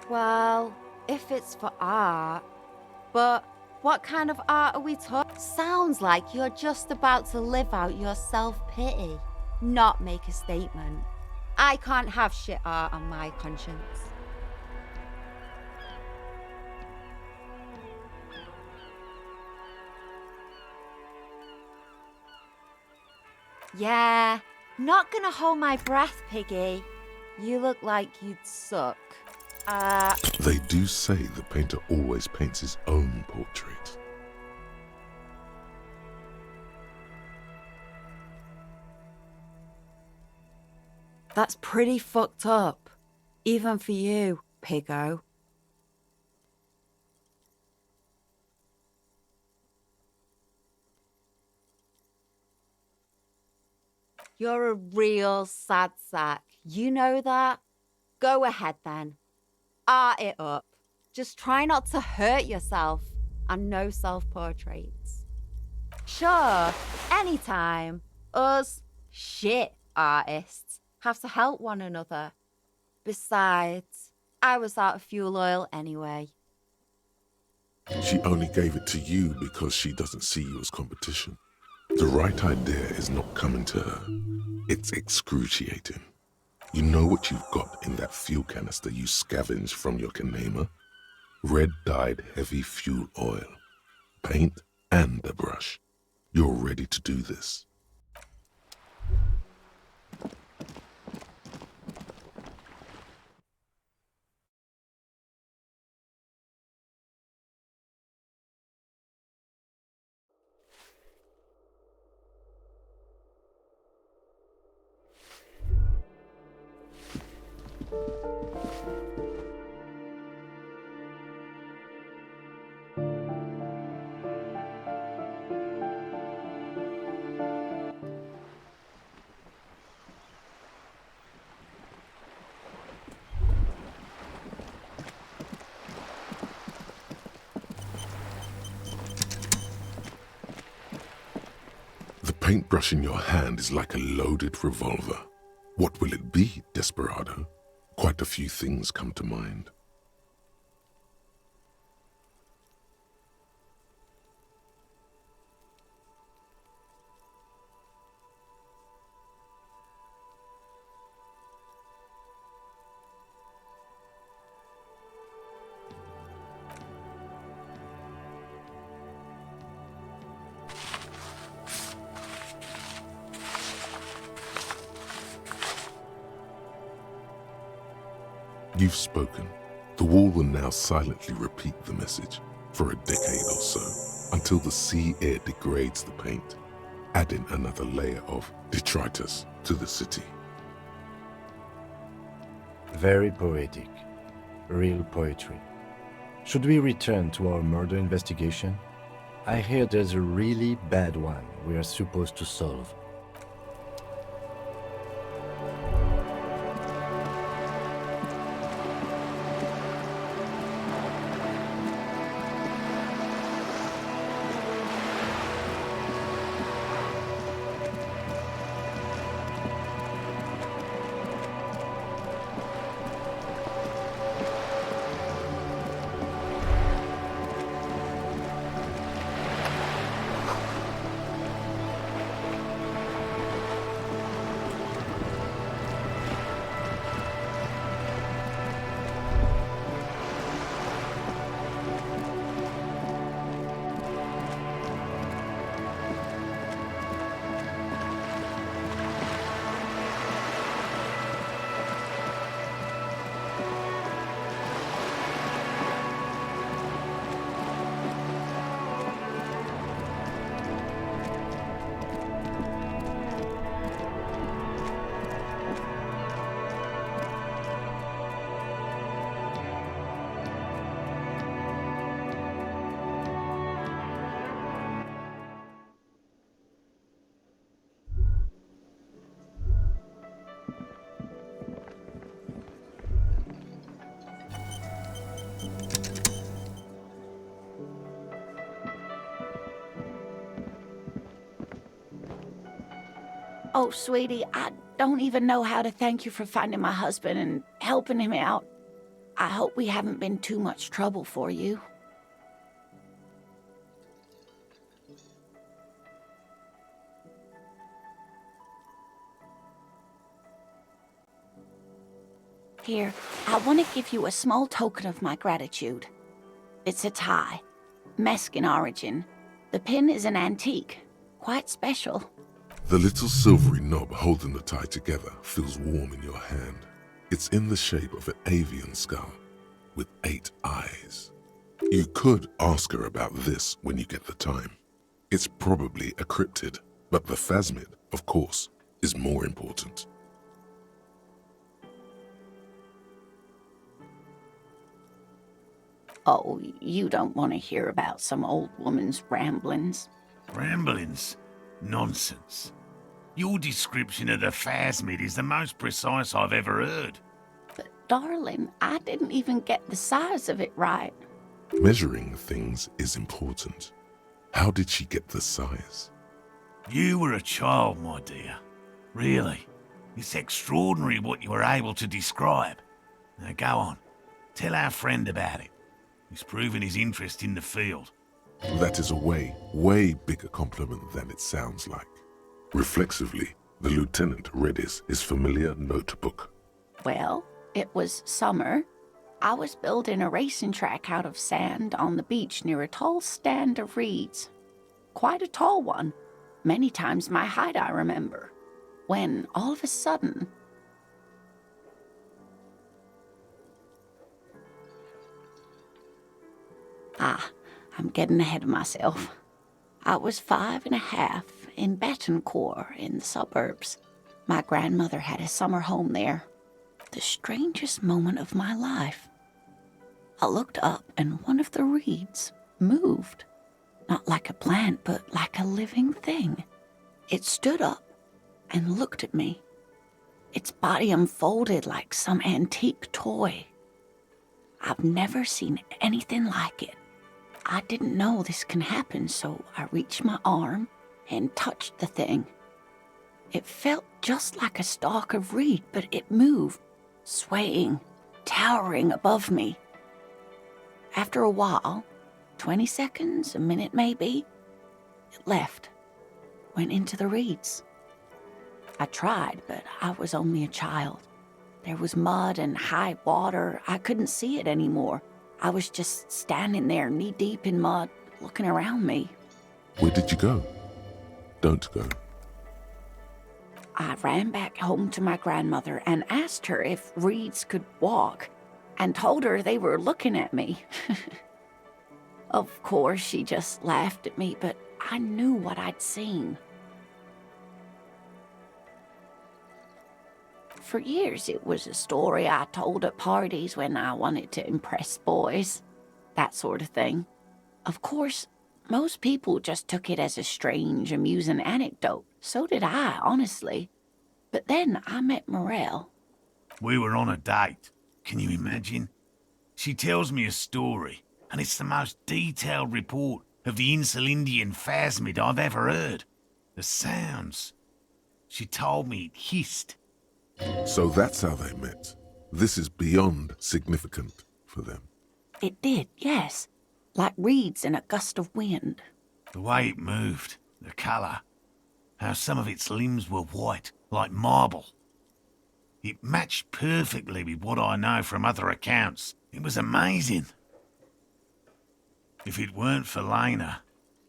Well, if it's for art. But what kind of art are we talking? Sounds like you're just about to live out your self-pity, not make a statement. I can't have shit art on my conscience. Yeah, not gonna hold my breath, Piggy. You look like you'd suck. They do say the painter always paints his own portrait. That's pretty fucked up. Even for you, Piggo. You're a real sad sack. You know that? Go ahead then. Art it up. Just try not to hurt yourself. And no self-portraits. Sure, anytime. Us shit artists have to help one another. Besides, I was out of fuel oil anyway. She only gave it to you because she doesn't see you as competition. The right idea is not coming to her. It's excruciating. You know what you've got in that fuel canister you scavenged from your Kanema? Red-dyed heavy fuel oil, paint, and a brush. You're ready to do this. paintbrush in your hand is like a loaded revolver. What will it be, Desperado? Quite a few things come to mind. You've spoken. The wall will now silently repeat the message for a decade or so, until the sea air degrades the paint, adding another layer of detritus to the city. Very poetic. Real poetry. Should we return to our murder investigation? I hear there's a really bad one we are supposed to solve. Oh, sweetie, I don't even know how to thank you for finding my husband and helping him out. I hope we haven't been too much trouble for you. Here, I want to give you a small token of my gratitude. It's a tie, Mexican origin. The pin is an antique, quite special. The little silvery knob holding the tie together feels warm in your hand. It's in the shape of an avian skull with 8 eyes. You could ask her about this when you get the time. It's probably a cryptid, but the phasmid, of course, is more important. Oh, you don't want to hear about some old woman's ramblings. Ramblings? Nonsense. Your description of the phasmid is the most precise I've ever heard. But darling, I didn't even get the size of it right. Measuring things is important. How did she get the size? You were a child, my dear. Really. It's extraordinary what you were able to describe. Now go on. Tell our friend about it. He's proven his interest in the field. That is a way bigger compliment than it sounds like. Reflexively, the lieutenant read his familiar notebook. Well, it was summer. I was building a racing track out of sand on the beach near a tall stand of reeds. Quite a tall one. Many times my height, I remember. When, all of a sudden... I'm getting ahead of myself. I was 5.5 in Betancourt in the suburbs. My grandmother had a summer home there. The strangest moment of my life. I looked up and one of the reeds moved. Not like a plant, but like a living thing. It stood up and looked at me. Its body unfolded like some antique toy. I've never seen anything like it. I didn't know this can happen, so I reached my arm and touched the thing. It felt just like a stalk of reed, but it moved, swaying, towering above me. After a while, 20 seconds, a minute maybe, it left, went into the reeds. I tried, but I was only a child. There was mud and high water. I couldn't see it anymore. I was just standing there knee-deep in mud, looking around me. Where did you go? Don't go. I ran back home to my grandmother and asked her if reeds could walk, and told her they were looking at me. Of course, she just laughed at me, but I knew what I'd seen. For years, it was a story I told at parties when I wanted to impress boys, that sort of thing. Of course, most people just took it as a strange, amusing anecdote. So did I, honestly. But then I met Morel. We were on a date. Can you imagine? She tells me a story, and it's the most detailed report of the Insulindian phasmid I've ever heard. The sounds. She told me it hissed. So that's how they met. This is beyond significant for them. It did, yes. Like reeds in a gust of wind. The way it moved, the colour, how some of its limbs were white, like marble. It matched perfectly with what I know from other accounts. It was amazing. If it weren't for Lena,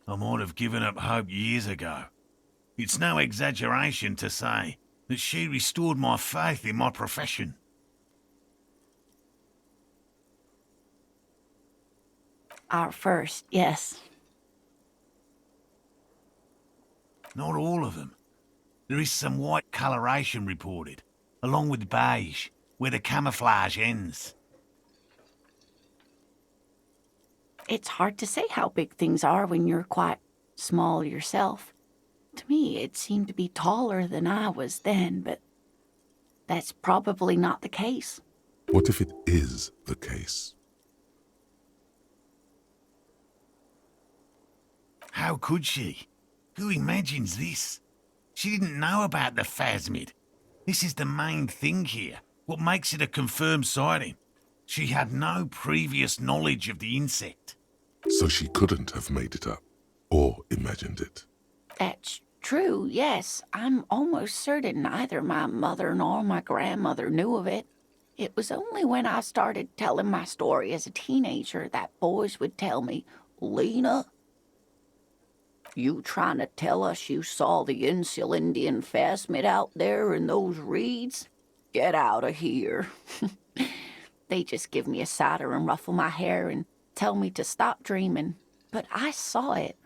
I might have given up hope years ago. It's no exaggeration to say that she restored my faith in my profession. Our first, yes. Not all of them. There is some white coloration reported, along with beige, where the camouflage ends. It's hard to say how big things are when you're quite small yourself. To me, it seemed to be taller than I was then, but that's probably not the case. What if it is the case? How could she? Who imagines this? She didn't know about the phasmid. This is the main thing here, what makes it a confirmed sighting. She had no previous knowledge of the insect. So she couldn't have made it up, or imagined it. That's true, yes. I'm almost certain neither my mother nor my grandmother knew of it. It was only when I started telling my story as a teenager that boys would tell me, "Lena, you trying to tell us you saw the Insulindian phasmid out there in those reeds? Get out of here." They just give me a cider and ruffle my hair and tell me to stop dreaming. But I saw it.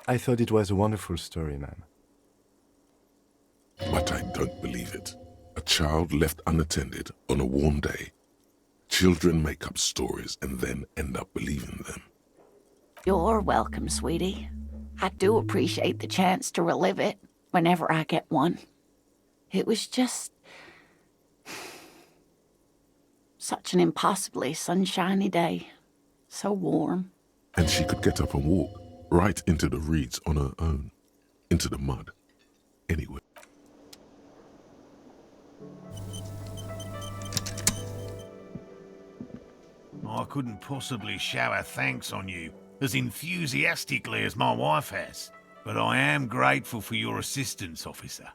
I thought it was a wonderful story, ma'am. But I don't believe it. A child left unattended on a warm day. Children make up stories and then end up believing them. You're welcome, sweetie. I do appreciate the chance to relive it whenever I get one. It was just such an impossibly sunshiny day. So warm. And she could get up and walk right into the reeds on her own, into the mud, anyway. I couldn't possibly shower thanks on you as enthusiastically as my wife has, but I am grateful for your assistance, officer.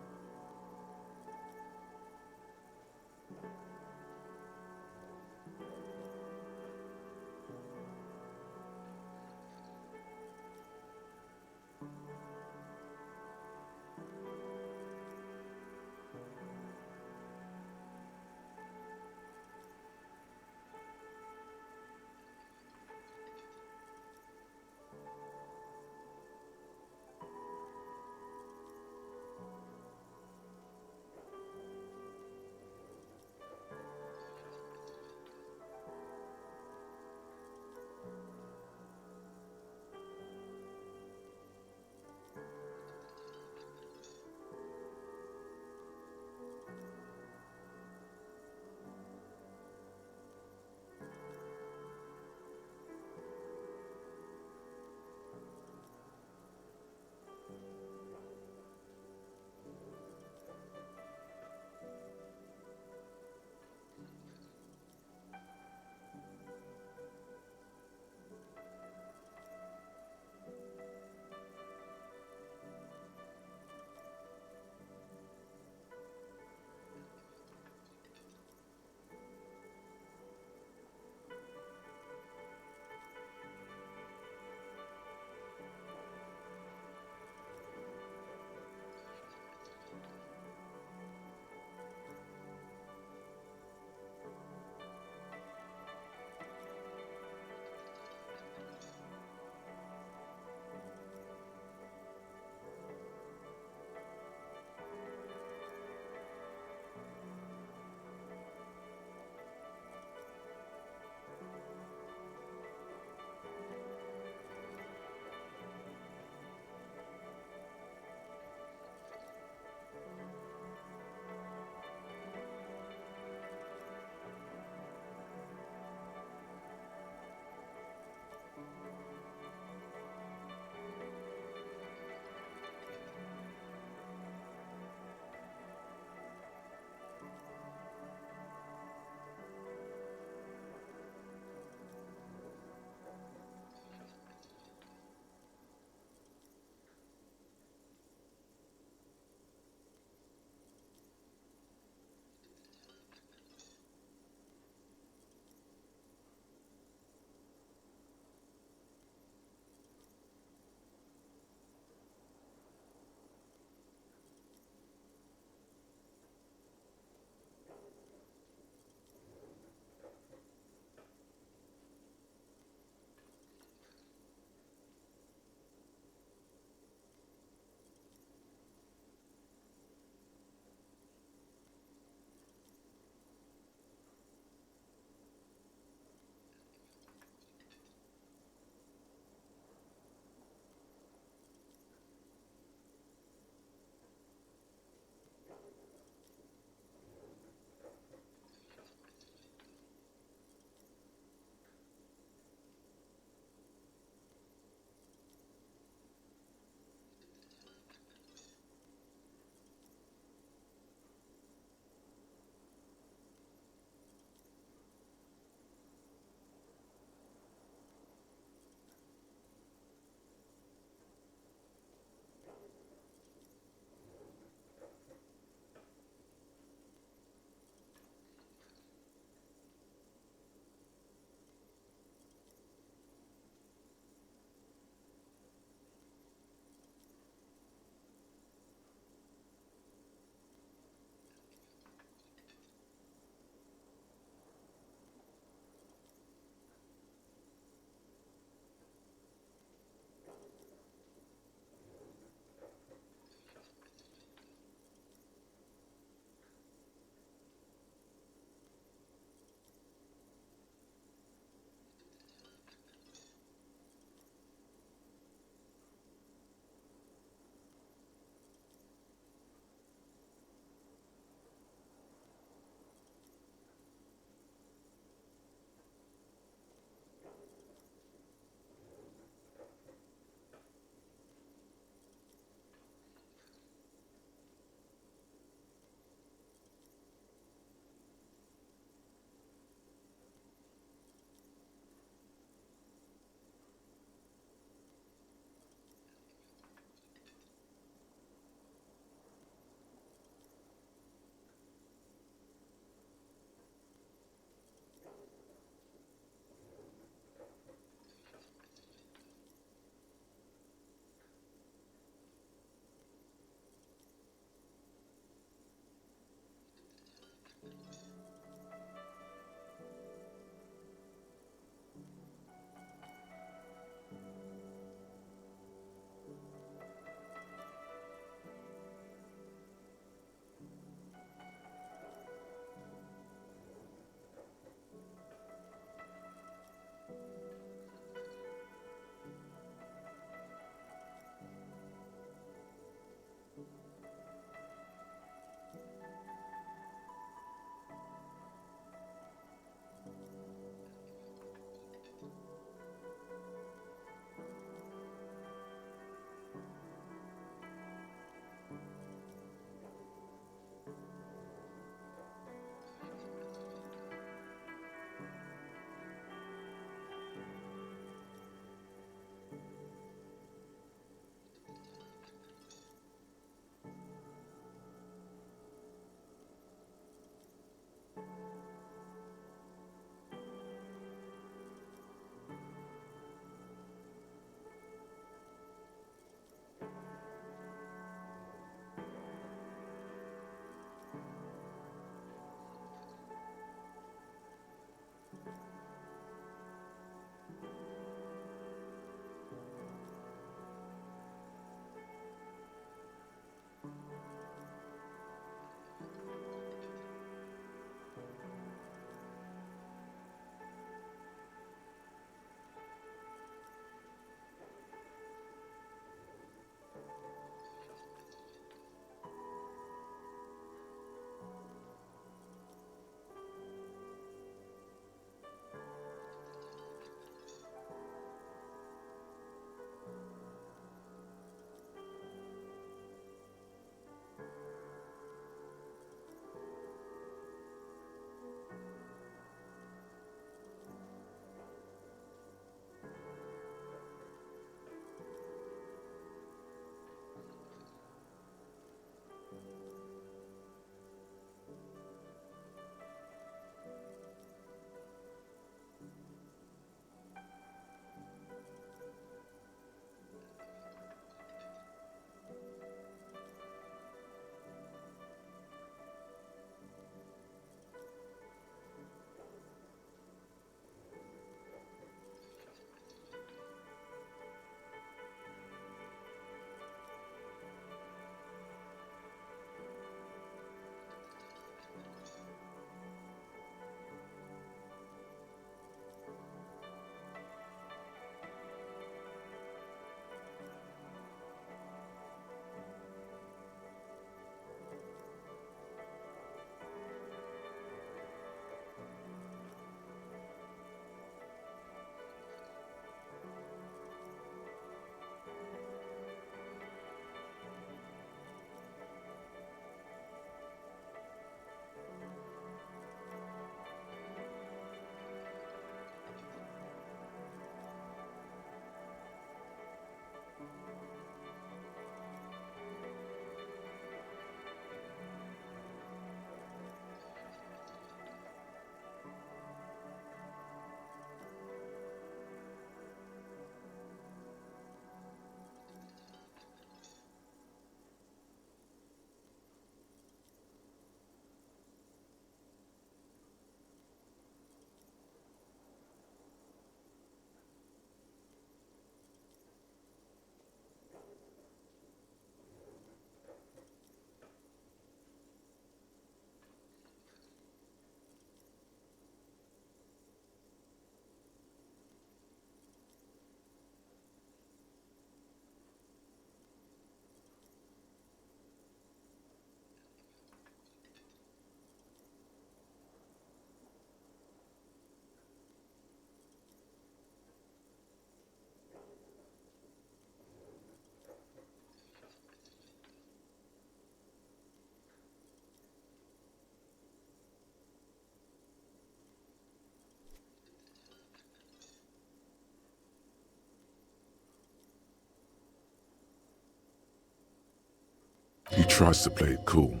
He tries to play it cool,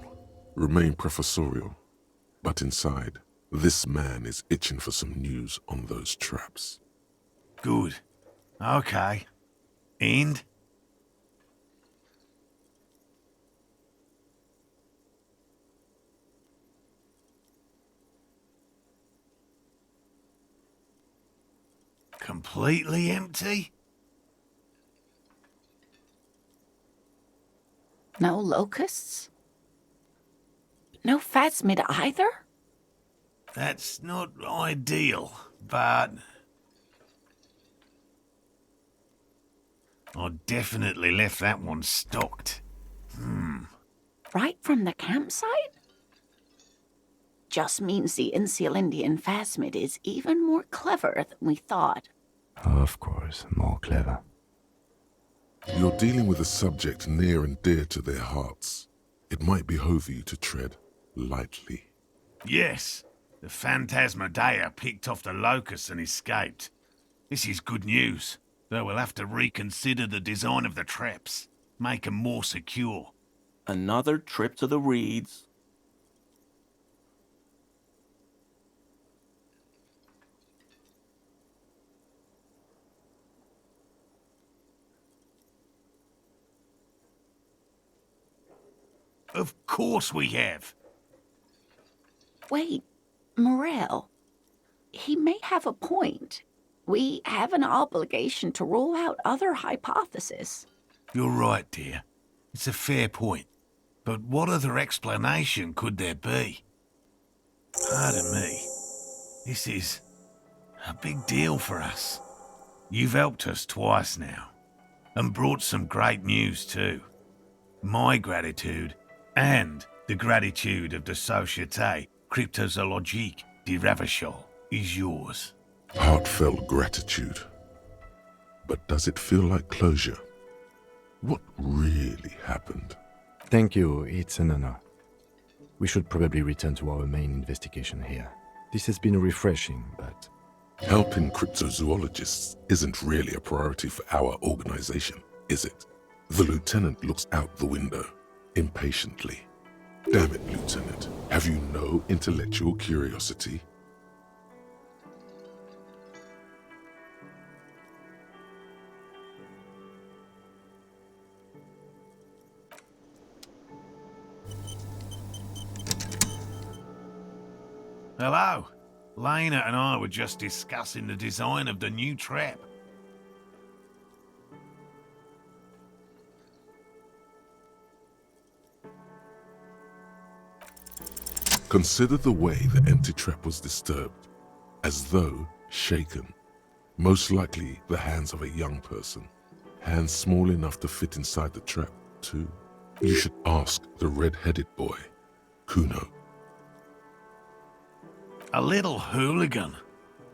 remain professorial, but inside, this man is itching for some news on those traps. Good. Okay. And? Completely empty? No locusts? No phasmid either? That's not ideal, but... I definitely left that one stocked. Right from the campsite? Just means the Insulindian phasmid is even more clever than we thought. Of course, more clever. You're dealing with a subject near and dear to their hearts. It might behove you to tread lightly. Yes, the Phantasmadeia picked off the locusts and escaped. This is good news, though we'll have to reconsider the design of the traps, make them more secure. Another trip to the reeds. Of course we have. Wait, Morel. He may have a point. We have an obligation to rule out other hypotheses. You're right, dear. It's a fair point. But what other explanation could there be? Pardon me. This is a big deal for us. You've helped us twice now, and brought some great news too. My gratitude, and the gratitude of the Société Cryptozoologique de Ravachol, is yours. Heartfelt gratitude. But does it feel like closure? What really happened? Thank you, it's an honor. We should probably return to our main investigation here. This has been refreshing, but... Helping cryptozoologists isn't really a priority for our organization, is it? The lieutenant looks out the window, impatiently. Damn it, Lieutenant. Have you no intellectual curiosity? Hello. Lena and I were just discussing the design of the new trap. Consider the way the empty trap was disturbed, as though shaken. Most likely the hands of a young person. Hands small enough to fit inside the trap, too. You should ask the red-headed boy, Kuno. A little hooligan.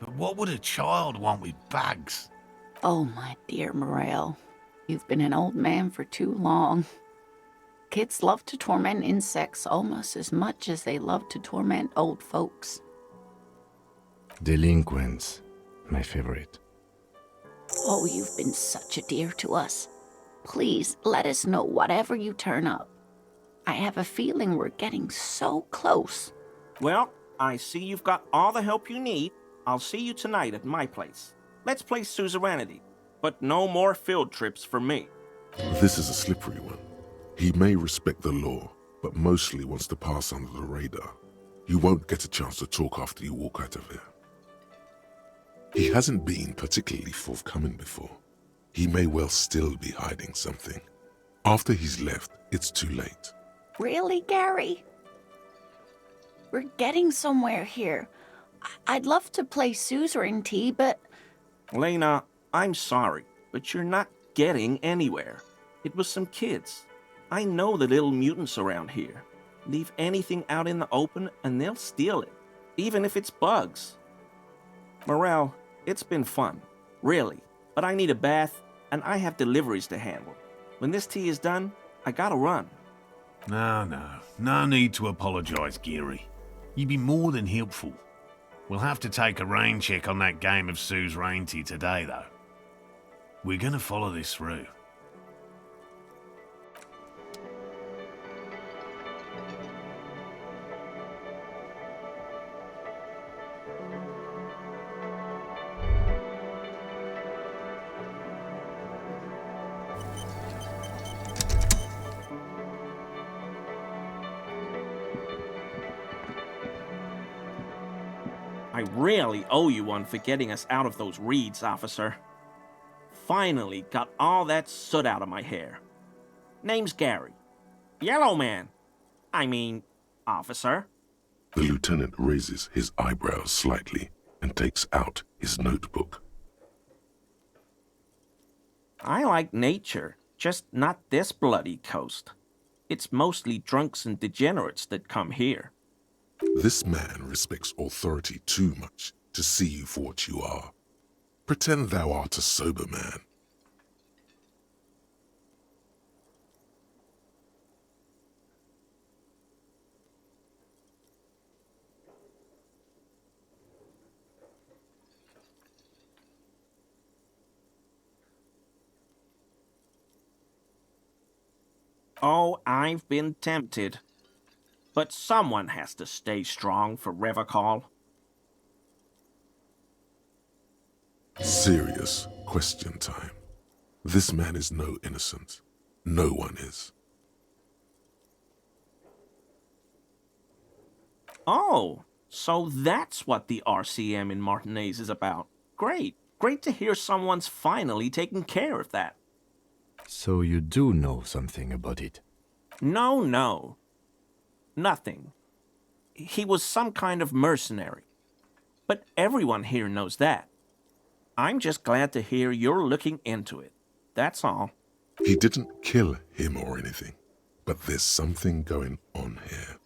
But what would a child want with bugs? Oh, my dear Morel. You've been an old man for too long. Kids love to torment insects almost as much as they love to torment old folks. Delinquents, my favorite. Oh, you've been such a dear to us. Please, let us know whatever you turn up. I have a feeling we're getting so close. Well, I see you've got all the help you need. I'll see you tonight at my place. Let's play suzerainty, but no more field trips for me. This is a slippery one. He may respect the law, but mostly wants to pass under the radar. You won't get a chance to talk after you walk out of here. He hasn't been particularly forthcoming before. He may well still be hiding something. After he's left, it's too late. Really, Gary? We're getting somewhere here. I'd love to play suzerainty, but... Lena, I'm sorry, but you're not getting anywhere. It was some kids. I know the little mutants around here. Leave anything out in the open and they'll steal it, even if it's bugs. Morel, it's been fun, really, but I need a bath and I have deliveries to handle. When this tea is done, I gotta run. No need to apologize, Geary. You'd be more than helpful. We'll have to take a rain check on that game of suzerainty today, though. We're gonna follow this through. I really owe you one for getting us out of those reeds, officer. Finally got all that soot out of my hair. Name's Gary. Yellow Man. I mean, officer. The lieutenant raises his eyebrows slightly and takes out his notebook. I like nature, just not this bloody coast. It's mostly drunks and degenerates that come here. This man respects authority too much to see you for what you are. Pretend thou art a sober man. Oh, I've been tempted. But someone has to stay strong for Revacall. Serious question time. This man is no innocent. No one is. Oh, so that's what the RCM in Martinez is about. Great. Great to hear someone's finally taking care of that. So you do know something about it? No. Nothing. He was some kind of mercenary. But everyone here knows that. I'm just glad to hear you're looking into it. That's all. He didn't kill him or anything, but there's something going on here.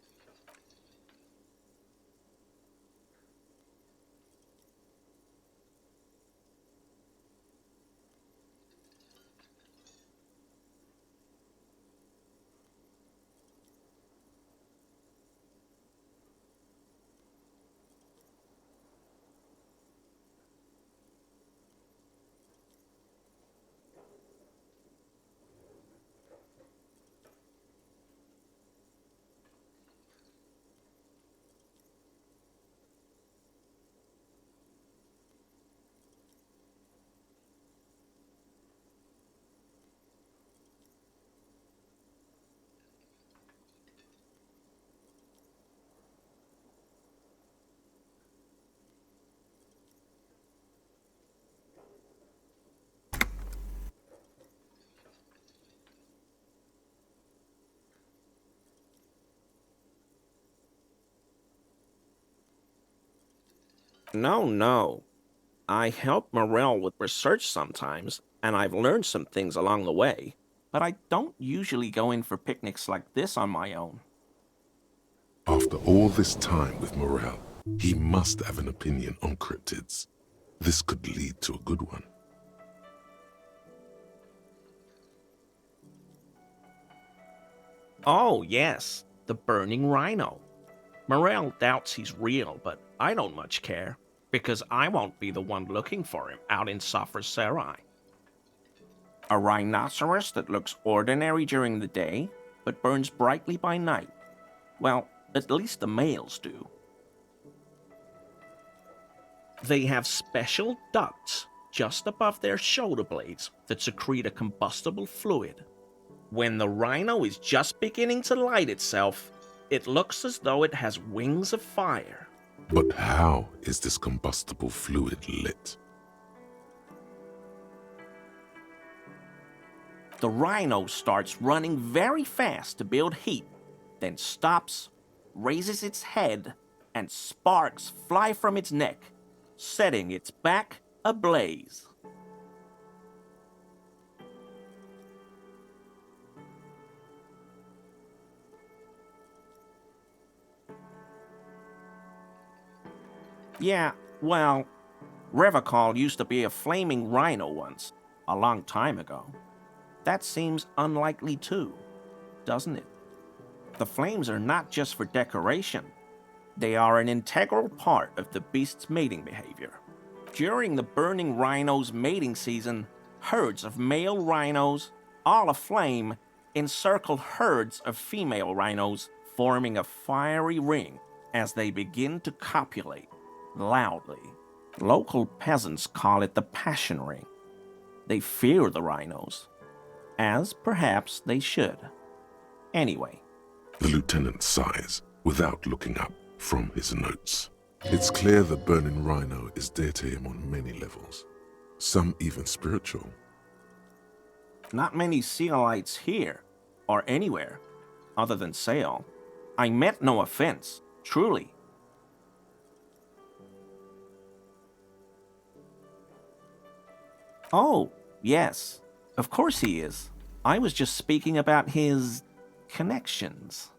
No. I help Morel with research sometimes, and I've learned some things along the way. But I don't usually go in for picnics like this on my own. After all this time with Morel, he must have an opinion on cryptids. This could lead to a good one. Oh, yes, the burning rhino. Morel doubts he's real, but I don't much care, because I won't be the one looking for him out in Safra Serai. A rhinoceros that looks ordinary during the day, but burns brightly by night. Well, at least the males do. They have special ducts just above their shoulder blades that secrete a combustible fluid. When the rhino is just beginning to light itself, it looks as though it has wings of fire. But how is this combustible fluid lit? The rhino starts running very fast to build heat, then stops, raises its head, and sparks fly from its neck, setting its back ablaze. Yeah, well, Revacall used to be a flaming rhino once, a long time ago. That seems unlikely too, doesn't it? The flames are not just for decoration. They are an integral part of the beast's mating behavior. During the burning rhino's mating season, herds of male rhinos, all aflame, encircle herds of female rhinos, forming a fiery ring as they begin to copulate. Loudly. Local peasants call it the passion ring. They fear the rhinos, as perhaps they should. Anyway. The lieutenant sighs without looking up from his notes. It's clear the burning rhino is dear to him on many levels, some even spiritual. Not many Sealites here, or anywhere, other than Seol. I meant no offense, truly. Oh, yes, of course he is. I was just speaking about his connections.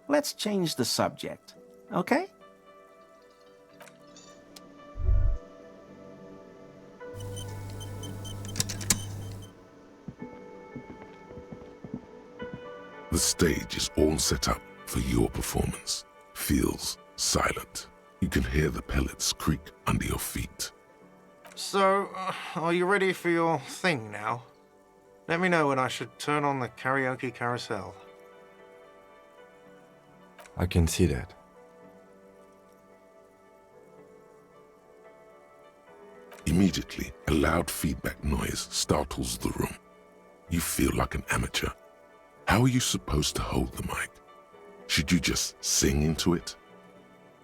Let's change the subject, okay? The stage is all set up for your performance. Feels silent. You can hear the pellets creak under your feet. So, are you ready for your thing now? Let me know when I should turn on the karaoke carousel. I can see that. Immediately, a loud feedback noise startles the room. You feel like an amateur. How are you supposed to hold the mic? Should you just sing into it?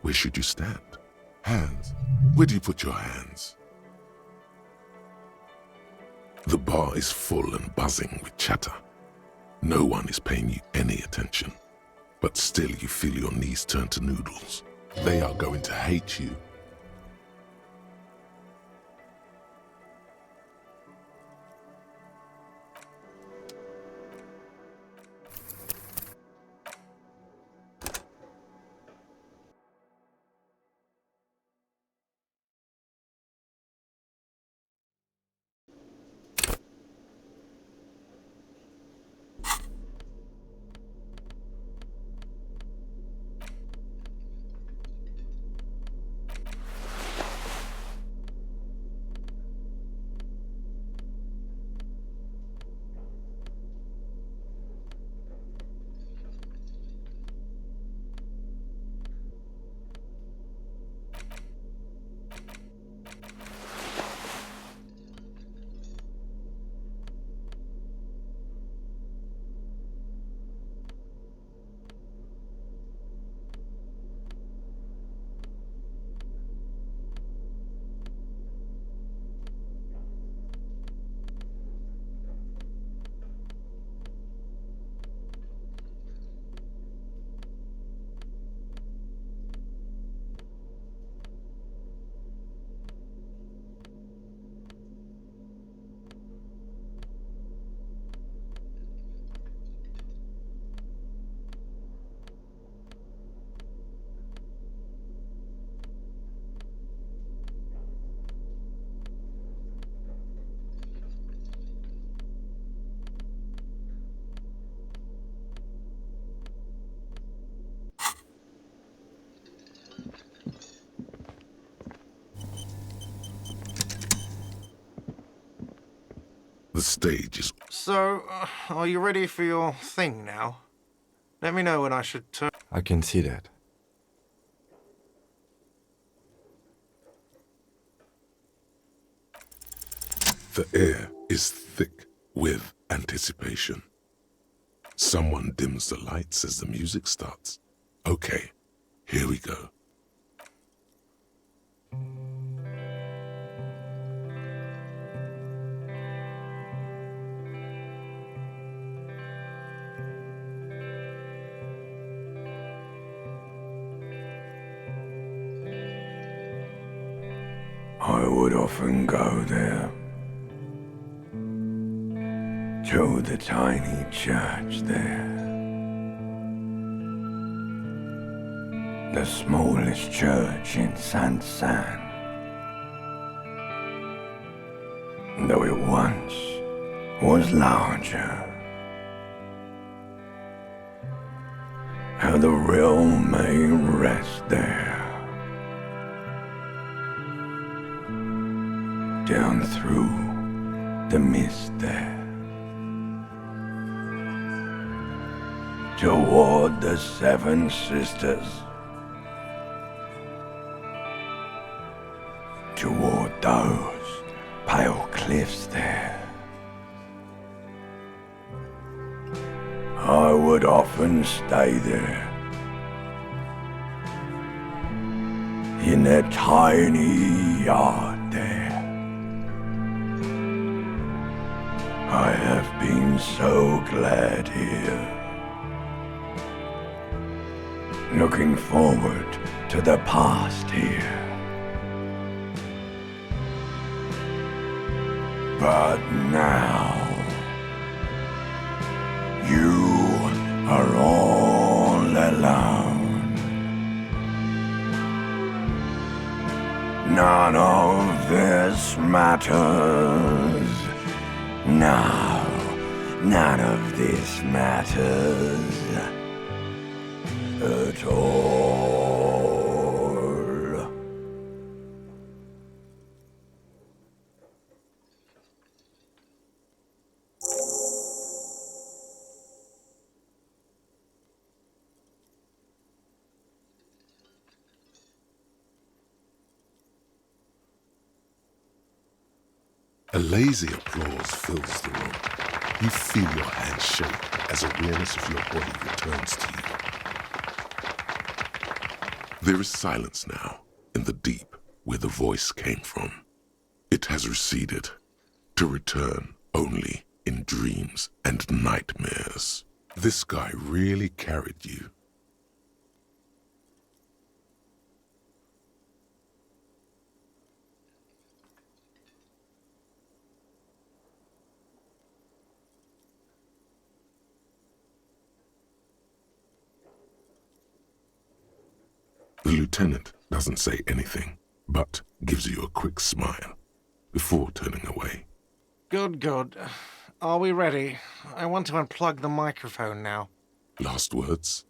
Where should you stand? Hands. Where do you put your hands? The bar is full and buzzing with chatter. No one is paying you any attention. But still you feel your knees turn to noodles. They are going to hate you. The stage is... So, are you ready for your thing now? Let me know when I should turn... I can see that. The air is thick with anticipation. Someone dims the lights as the music starts. Okay, here we go. I would often go there, to the tiny church there, the smallest church in Saint-San, though it once was larger. How the realm may rest there, down through the mist there, toward the Seven Sisters, toward those pale cliffs there. I would often stay there, in a tiny yard there. I have been so glad here. Looking forward to the past here. But now, you are all alone. None of this matters. No, none of this matters at all. A lazy applause fills the room. You feel your hands shake as awareness of your body returns to you. There is silence now in the deep where the voice came from. It has receded to return only in dreams and nightmares. This guy really carried you. The lieutenant doesn't say anything, but gives you a quick smile before turning away. Good, good. Are we ready? I want to unplug the microphone now. Last words?